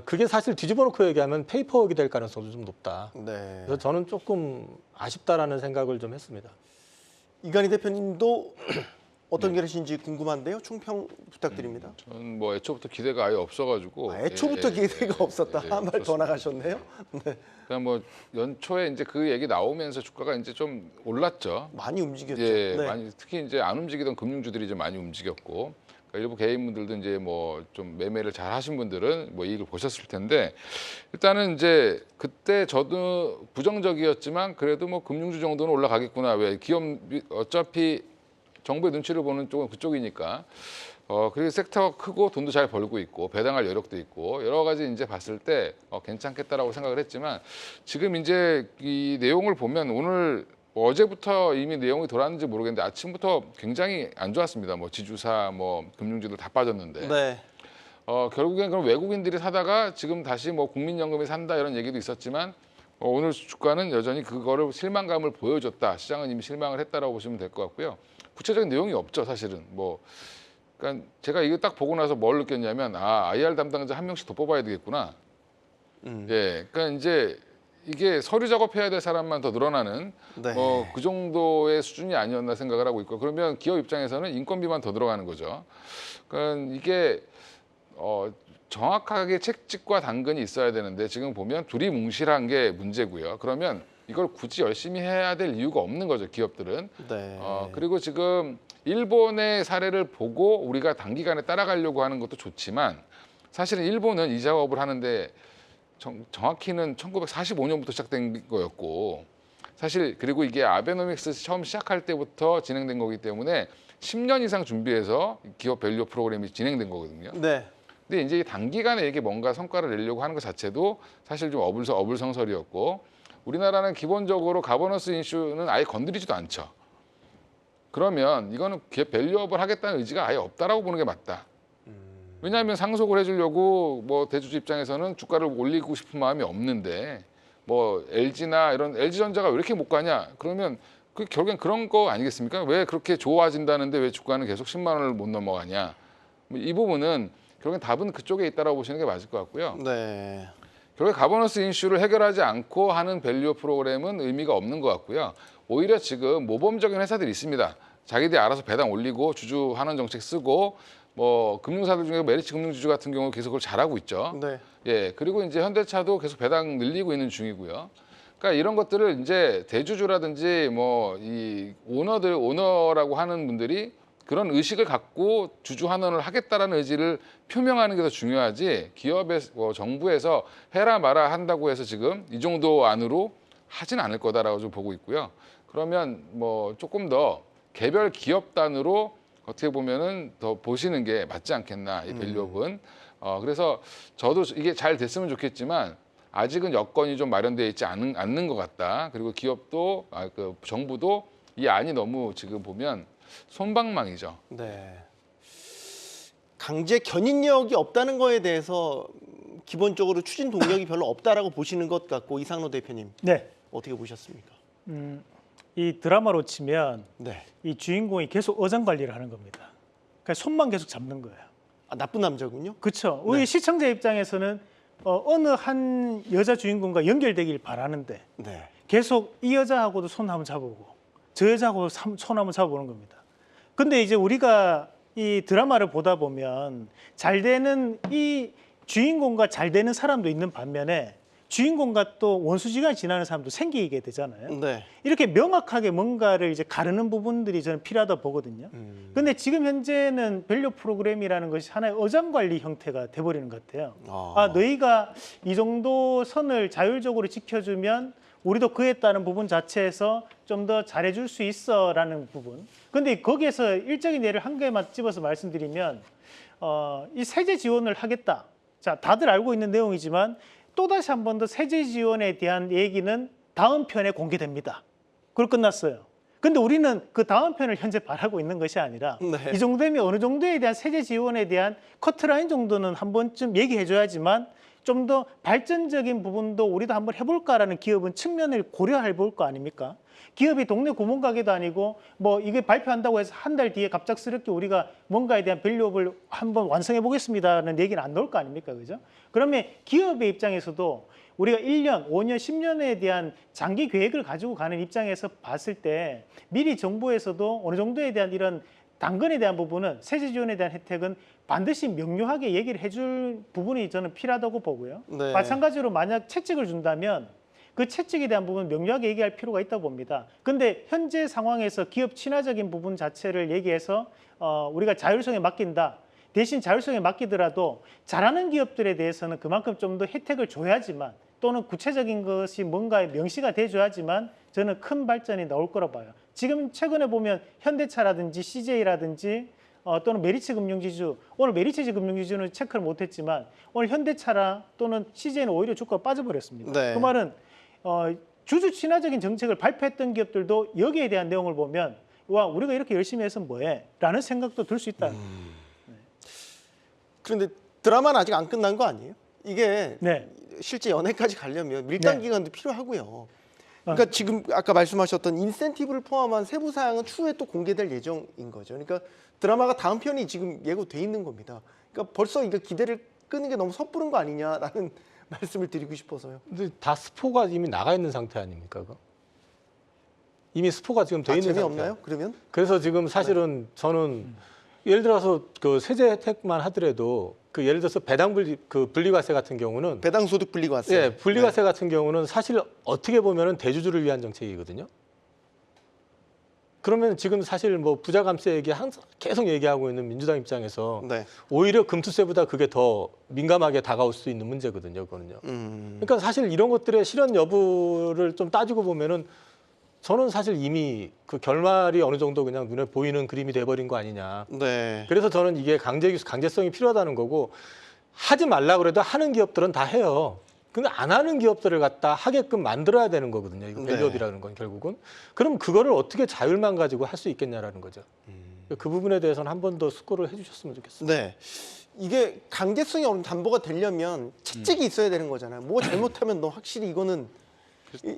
S2: 그게 사실 뒤집어 놓고 얘기하면 페이퍼웍이 될 가능성도 좀 높다.
S1: 네.
S2: 그래서 저는 조금 아쉽다라는 생각을 좀 했습니다.
S1: 이간희 대표님도 어떤 결이신지 궁금한데요. 총평 부탁드립니다.
S3: 저는 뭐 애초부터 기대가 아예 없어가지고
S1: 애초부터 기대가 없었다. 한 발 더 나가셨네요. 네.
S3: 그냥 뭐 연초에 이제 그 얘기 나오면서 주가가 이제 좀 올랐죠.
S1: 많이 움직였죠.
S3: 예,
S1: 네.
S3: 많이 특히 이제 안 움직이던 금융주들이 좀 많이 움직였고 그러니까 일부 개인분들도 이제 뭐 좀 매매를 잘 하신 분들은 뭐 이익을 보셨을 텐데 일단은 이제 그때 저도 부정적이었지만 그래도 뭐 금융주 정도는 올라가겠구나. 왜 기업이 어차피 정부의 눈치를 보는 쪽은 그쪽이니까. 그리고 섹터가 크고 돈도 잘 벌고 있고 배당할 여력도 있고 여러 가지 이제 봤을 때 괜찮겠다라고 생각을 했지만 지금 이제 이 내용을 보면 오늘 어제부터 이미 내용이 돌았는지 모르겠는데 아침부터 굉장히 안 좋았습니다. 뭐 지주사, 뭐 금융주들 다 빠졌는데.
S1: 네.
S3: 결국엔 그럼 외국인들이 사다가 지금 다시 뭐 국민연금이 산다 이런 얘기도 있었지만 오늘 주가는 여전히 그거를 실망감을 보여줬다. 시장은 이미 실망을 했다라고 보시면 될 것 같고요. 구체적인 내용이 없죠, 사실은. 뭐, 그러니까 제가 이거 딱 보고 나서 뭘 느꼈냐면, IR 담당자 한 명씩 더 뽑아야 되겠구나. 예, 그러니까 이제 이게 서류 작업해야 될 사람만 더 늘어나는
S1: 네.
S3: 그 정도의 수준이 아니었나 생각을 하고 있고, 그러면 기업 입장에서는 인건비만 더 들어가는 거죠. 그러니까 이게 정확하게 책찍과 당근이 있어야 되는데 지금 보면 둘이 뭉실한 게 문제고요. 그러면 이걸 굳이 열심히 해야 될 이유가 없는 거죠, 기업들은.
S1: 네.
S3: 그리고 지금 일본의 사례를 보고 우리가 단기간에 따라가려고 하는 것도 좋지만 사실은 일본은 이 작업을 하는데 정확히는 1945년부터 시작된 거였고 사실 그리고 이게 아베노믹스 처음 시작할 때부터 진행된 거기 때문에 10년 이상 준비해서 기업 밸류 프로그램이 진행된 거거든요.
S1: 네.
S3: 근데 이제 단기간에 이게 뭔가 성과를 내려고 하는 것 자체도 사실 좀 어불성설이었고 우리나라는 기본적으로 가버넌스 이슈는 아예 건드리지도 않죠. 그러면 이거는 기업 밸류업을 하겠다는 의지가 아예 없다라고 보는 게 맞다. 왜냐하면 상속을 해주려고 뭐 대주주 입장에서는 주가를 올리고 싶은 마음이 없는데 뭐 LG나 이런 LG전자가 왜 이렇게 못 가냐? 그러면 그 결국엔 그런 거 아니겠습니까? 왜 그렇게 좋아진다는데 왜 주가는 계속 10만 원을 못 넘어가냐? 이 부분은 결국엔 답은 그쪽에 있다라고 보시는 게 맞을 것 같고요.
S1: 네.
S3: 결국에 가버넌스 이슈를 해결하지 않고 하는 밸류 프로그램은 의미가 없는 것 같고요. 오히려 지금 모범적인 회사들이 있습니다. 자기들이 알아서 배당 올리고 주주 환원 정책 쓰고 뭐 금융사들 중에 메리츠 금융주주 같은 경우 계속 그걸 잘하고 있죠.
S1: 네.
S3: 예, 그리고 이제 현대차도 계속 배당 늘리고 있는 중이고요. 그러니까 이런 것들을 이제 대주주라든지 뭐 이 오너라고 하는 분들이 그런 의식을 갖고 주주 환원을 하겠다라는 의지를 표명하는 게 더 중요하지 기업의 정부에서 해라 마라 한다고 해서 지금 이 정도 안으로 하진 않을 거다라고 좀 보고 있고요. 그러면 뭐 조금 더 개별 기업 단으로 어떻게 보면은 더 보시는 게 맞지 않겠나, 이 밸류업은. 그래서 저도 이게 잘 됐으면 좋겠지만 아직은 여건이 좀 마련되어 있지 않는 것 같다. 그리고 기업도 그 정부도 이 안이 너무 지금 보면 솜방망이죠.
S1: 네. 강제 견인력이 없다는 거에 대해서 기본적으로 추진 동력이 별로 없다라고 보시는 것 같고, 이상로 대표님
S4: 네.
S1: 어떻게 보셨습니까?
S4: 이 드라마로 치면
S1: 네.
S4: 이 주인공이 계속 어장 관리를 하는 겁니다. 그러니까 손만 계속 잡는 거예요.
S1: 아, 나쁜 남자군요.
S4: 그렇죠. 우리 시청자 입장에서는 어느 한 여자 주인공과 연결되길 바라는데
S1: 네.
S4: 계속 이 여자하고도 손 한번 잡아보고 저 여자하고도 손 한번 잡아보는 겁니다. 근데 이제 우리가 이 드라마를 보다 보면 잘 되는 이 주인공과 잘 되는 사람도 있는 반면에 주인공과 또 원수지간이 지나는 사람도 생기게 되잖아요.
S1: 네.
S4: 이렇게 명확하게 뭔가를 이제 가르는 부분들이 저는 필요하다 보거든요. 근데 지금 현재는 밸류 프로그램이라는 것이 하나의 어장 관리 형태가 돼버리는 것 같아요. 너희가 이 정도 선을 자율적으로 지켜주면 우리도 그에 따른 부분 자체에서 좀 더 잘해줄 수 있어라는 부분. 근데 거기에서 일적인 예를 한 개만 집어서 말씀드리면 이 세제 지원을 하겠다. 자, 다들 알고 있는 내용이지만 또다시 한 번 더 세제 지원에 대한 얘기는 다음 편에 공개됩니다. 그걸 끝났어요. 근데 우리는 그 다음 편을 현재 바라고 있는 것이 아니라
S1: 네.
S4: 이 정도 되면 어느 정도에 대한 세제 지원에 대한 커트라인 정도는 한 번쯤 얘기해 줘야지만 좀 더 발전적인 부분도 우리도 한번 해볼까라는 기업은 측면을 고려해 볼 거 아닙니까? 기업이 동네 구멍가게도 아니고 뭐 이게 발표한다고 해서 한 달 뒤에 갑작스럽게 우리가 뭔가에 대한 밸류업을 한번 완성해 보겠습니다라는 얘기는 안 나올 거 아닙니까? 그죠? 그러면 기업의 입장에서도 우리가 1년, 5년, 10년에 대한 장기 계획을 가지고 가는 입장에서 봤을 때 미리 정부에서도 어느 정도에 대한 이런 당근에 대한 부분은 세제 지원에 대한 혜택은 반드시 명료하게 얘기를 해줄 부분이 저는 필요하다고 보고요.
S1: 네.
S4: 마찬가지로 만약 채찍을 준다면 그 채찍에 대한 부분 명료하게 얘기할 필요가 있다고 봅니다. 근데 현재 상황에서 기업 친화적인 부분 자체를 얘기해서 우리가 자율성에 맡긴다. 대신 자율성에 맡기더라도 잘하는 기업들에 대해서는 그만큼 좀 더 혜택을 줘야지만 또는 구체적인 것이 뭔가에 명시가 돼줘야지만 저는 큰 발전이 나올 거라 봐요. 지금 최근에 보면 현대차라든지 CJ라든지 또는 메리츠 금융지주, 오늘 메리츠 금융지주는 체크를 못했지만 오늘 현대차라 또는 CJ는 오히려 주가가 빠져버렸습니다.
S1: 네.
S4: 그 말은 주주 친화적인 정책을 발표했던 기업들도 여기에 대한 내용을 보면 와 우리가 이렇게 열심히 해서 뭐해? 라는 생각도 들 수 있다.
S1: 그런데 드라마는 아직 안 끝난 거 아니에요? 이게
S4: 네.
S1: 실제 연애까지 가려면 밀당
S4: 네.
S1: 기간도 필요하고요. 그러니까 지금 아까 말씀하셨던 인센티브를 포함한 세부 사항은 추후에 또 공개될 예정인 거죠. 그러니까 드라마가 다음 편이 지금 예고돼 있는 겁니다. 그러니까 벌써 이거 기대를 끄는 게 너무 섣부른 거 아니냐라는 말씀을 드리고 싶어서요.
S2: 근데 다 스포가 이미 나가 있는 상태 아닙니까? 그거? 이미 스포가 지금 돼 있는
S1: 재미없나요?
S2: 상태.
S1: 그러면?
S2: 그래서 지금 사실은 저는 예를 들어서 그 세제 혜택만 하더라도 그 예를 들어서 배당 분리과세 같은 경우는
S1: 배당 소득 분리과세.
S2: 예, 분리과세 같은 경우는 사실 어떻게 보면은 대주주를 위한 정책이거든요. 그러면 지금 사실 뭐 부자 감세 얘기 항상 계속 얘기하고 있는 민주당 입장에서
S1: 네.
S2: 오히려 금투세보다 그게 더 민감하게 다가올 수 있는 문제거든요, 그거는요. 그러니까 사실 이런 것들의 실현 여부를 좀 따지고 보면은 저는 사실 이미 그 결말이 어느 정도 그냥 눈에 보이는 그림이 돼버린 거 아니냐.
S1: 네.
S2: 그래서 저는 이게 강제성이 필요하다는 거고 하지 말라 그래도 하는 기업들은 다 해요. 근데 안 하는 기업들을 갖다 하게끔 만들어야 되는 거거든요. 이거
S1: 네.
S2: 밸류업이라는 건 결국은. 그럼 그거를 어떻게 자율만 가지고 할 수 있겠냐라는 거죠. 그 부분에 대해서는 한 번 더 숙고를 해주셨으면 좋겠습니다.
S1: 네. 이게 강제성이 어느 담보가 되려면 채찍이 있어야 되는 거잖아요. 뭐 잘못하면 너 확실히 이거는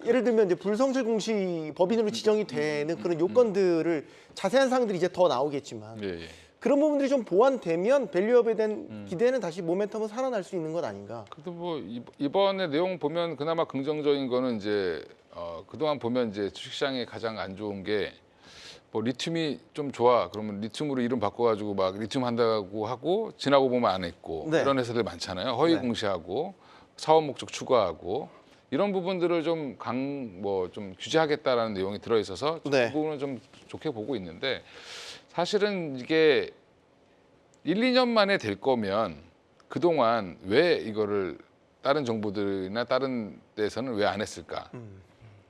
S1: 예를 들면 이제 불성실 공시 법인으로 지정이 되는 그런 요건들을 자세한 사항들이 이제 더 나오겠지만
S3: 예, 예.
S1: 그런 부분들이 좀 보완되면 밸류업에 대한 기대는 다시 모멘텀은 살아날 수 있는 것 아닌가.
S3: 그래도 뭐 이번에 내용 보면 그나마 긍정적인 거는 이제 그동안 보면 이제 주식시장에 가장 안 좋은 게 뭐 리튬이 좀 좋아 그러면 리튬으로 이름 바꿔가지고 막 리튬 한다고 하고 지나고 보면 안 했고
S1: 네.
S3: 이런 회사들 많잖아요. 허위
S1: 네.
S3: 공시하고 사업 목적 추가하고 이런 부분들을 좀 좀 규제하겠다라는 내용이 들어 있어서
S1: 네.
S3: 그 부분은 좀 좋게 보고 있는데 사실은 이게 1, 2년 만에 될 거면 그동안 왜 이거를 다른 정부들이나 다른 데서는 왜 안 했을까?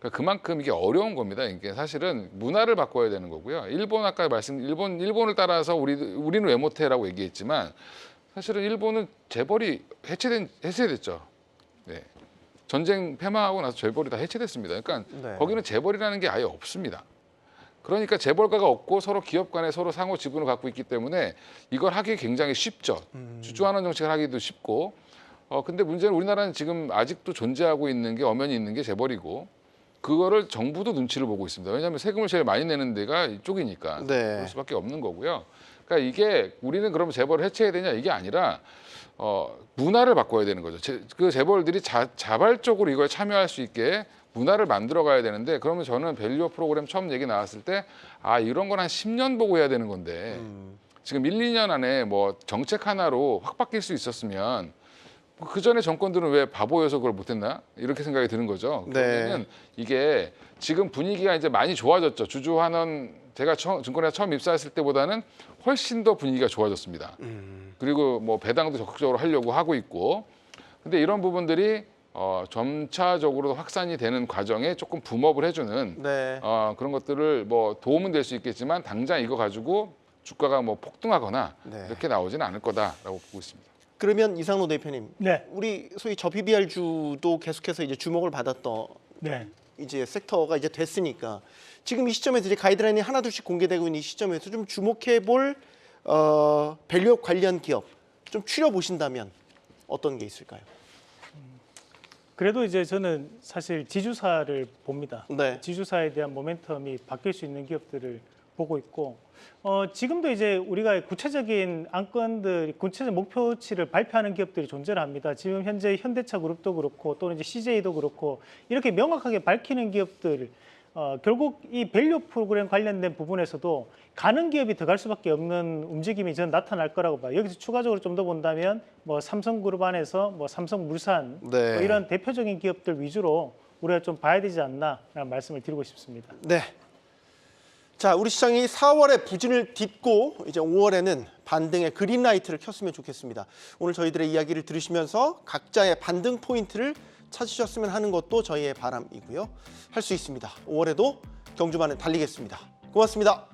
S3: 그러니까 그만큼 이게 어려운 겁니다. 이게 사실은 문화를 바꿔야 되는 거고요. 일본 아까 일본을 따라서 우리는 왜 못해라고 얘기했지만 사실은 일본은 재벌이 해체됐죠. 네. 전쟁 폐망하고 나서 재벌이 다 해체됐습니다. 그러니까
S1: 네.
S3: 거기는 재벌이라는 게 아예 없습니다. 그러니까 재벌가가 없고 서로 기업 간에 서로 상호 지분을 갖고 있기 때문에 이걸 하기 굉장히 쉽죠. 주주환원 정책을 하기도 쉽고. 근데 문제는 우리나라는 지금 아직도 존재하고 있는 게 엄연히 있는 게 재벌이고 그거를 정부도 눈치를 보고 있습니다. 왜냐하면 세금을 제일 많이 내는 데가 이쪽이니까
S1: 네.
S3: 그럴 수밖에 없는 거고요. 그러니까 이게 우리는 그러면 재벌을 해체해야 되냐 이게 아니라 문화를 바꿔야 되는 거죠. 그 재벌들이 자발적으로 이거에 참여할 수 있게 문화를 만들어 가야 되는데 그러면 저는 밸류업 프로그램 처음 얘기 나왔을 때 이런 건 한 10년 보고 해야 되는 건데 지금 1, 2년 안에 뭐 정책 하나로 확 바뀔 수 있었으면 그 전에 정권들은 왜 바보여서 그걸 못했나 이렇게 생각이 드는 거죠.
S1: 네.
S3: 그러면 이게 지금 분위기가 이제 많이 좋아졌죠. 주주환원 제가 증권회사 처음 입사했을 때보다는 훨씬 더 분위기가 좋아졌습니다. 그리고 뭐 배당도 적극적으로 하려고 하고 있고. 근데 이런 부분들이 점차적으로 확산이 되는 과정에 조금 붐업을 해주는
S1: 네.
S3: 그런 것들을 뭐 도움은 될 수 있겠지만 당장 이거 가지고 주가가 뭐 폭등하거나
S1: 네.
S3: 이렇게 나오지는 않을 거다라고 보고 있습니다.
S1: 그러면 이상로 대표님,
S4: 네.
S1: 우리 소위 저 PBR주도 계속해서 이제 주목을 받았던
S4: 네.
S1: 이제 섹터가 이제 됐으니까 지금 이 시점에서 이제 가이드라인이 하나둘씩 공개되고 있는 이 시점에서 좀 주목해볼 밸류업 관련 기업 좀 추려 보신다면 어떤 게 있을까요?
S4: 그래도 이제 저는 사실 지주사를 봅니다.
S1: 네.
S4: 지주사에 대한 모멘텀이 바뀔 수 있는 기업들을 보고 있고 지금도 이제 우리가 구체적인 안건들, 구체적 목표치를 발표하는 기업들이 존재를 합니다. 지금 현재 현대차 그룹도 그렇고 또는 이제 CJ도 그렇고 이렇게 명확하게 밝히는 기업들 결국 이 밸류 프로그램 관련된 부분에서도 가는 기업이 더 갈 수밖에 없는 움직임이 저는 나타날 거라고 봐요. 여기서 추가적으로 좀 더 본다면 뭐 삼성그룹 안에서 뭐 삼성물산
S1: 네.
S4: 뭐 이런 대표적인 기업들 위주로 우리가 좀 봐야 되지 않나라는 말씀을 드리고 싶습니다.
S1: 네. 자, 우리 시장이 4월에 부진을 딛고 이제 5월에는 반등의 그린라이트를 켰으면 좋겠습니다. 오늘 저희들의 이야기를 들으시면서 각자의 반등 포인트를 찾으셨으면 하는 것도 저희의 바람이고요. 할 수 있습니다. 5월에도 경주만은 달리겠습니다. 고맙습니다.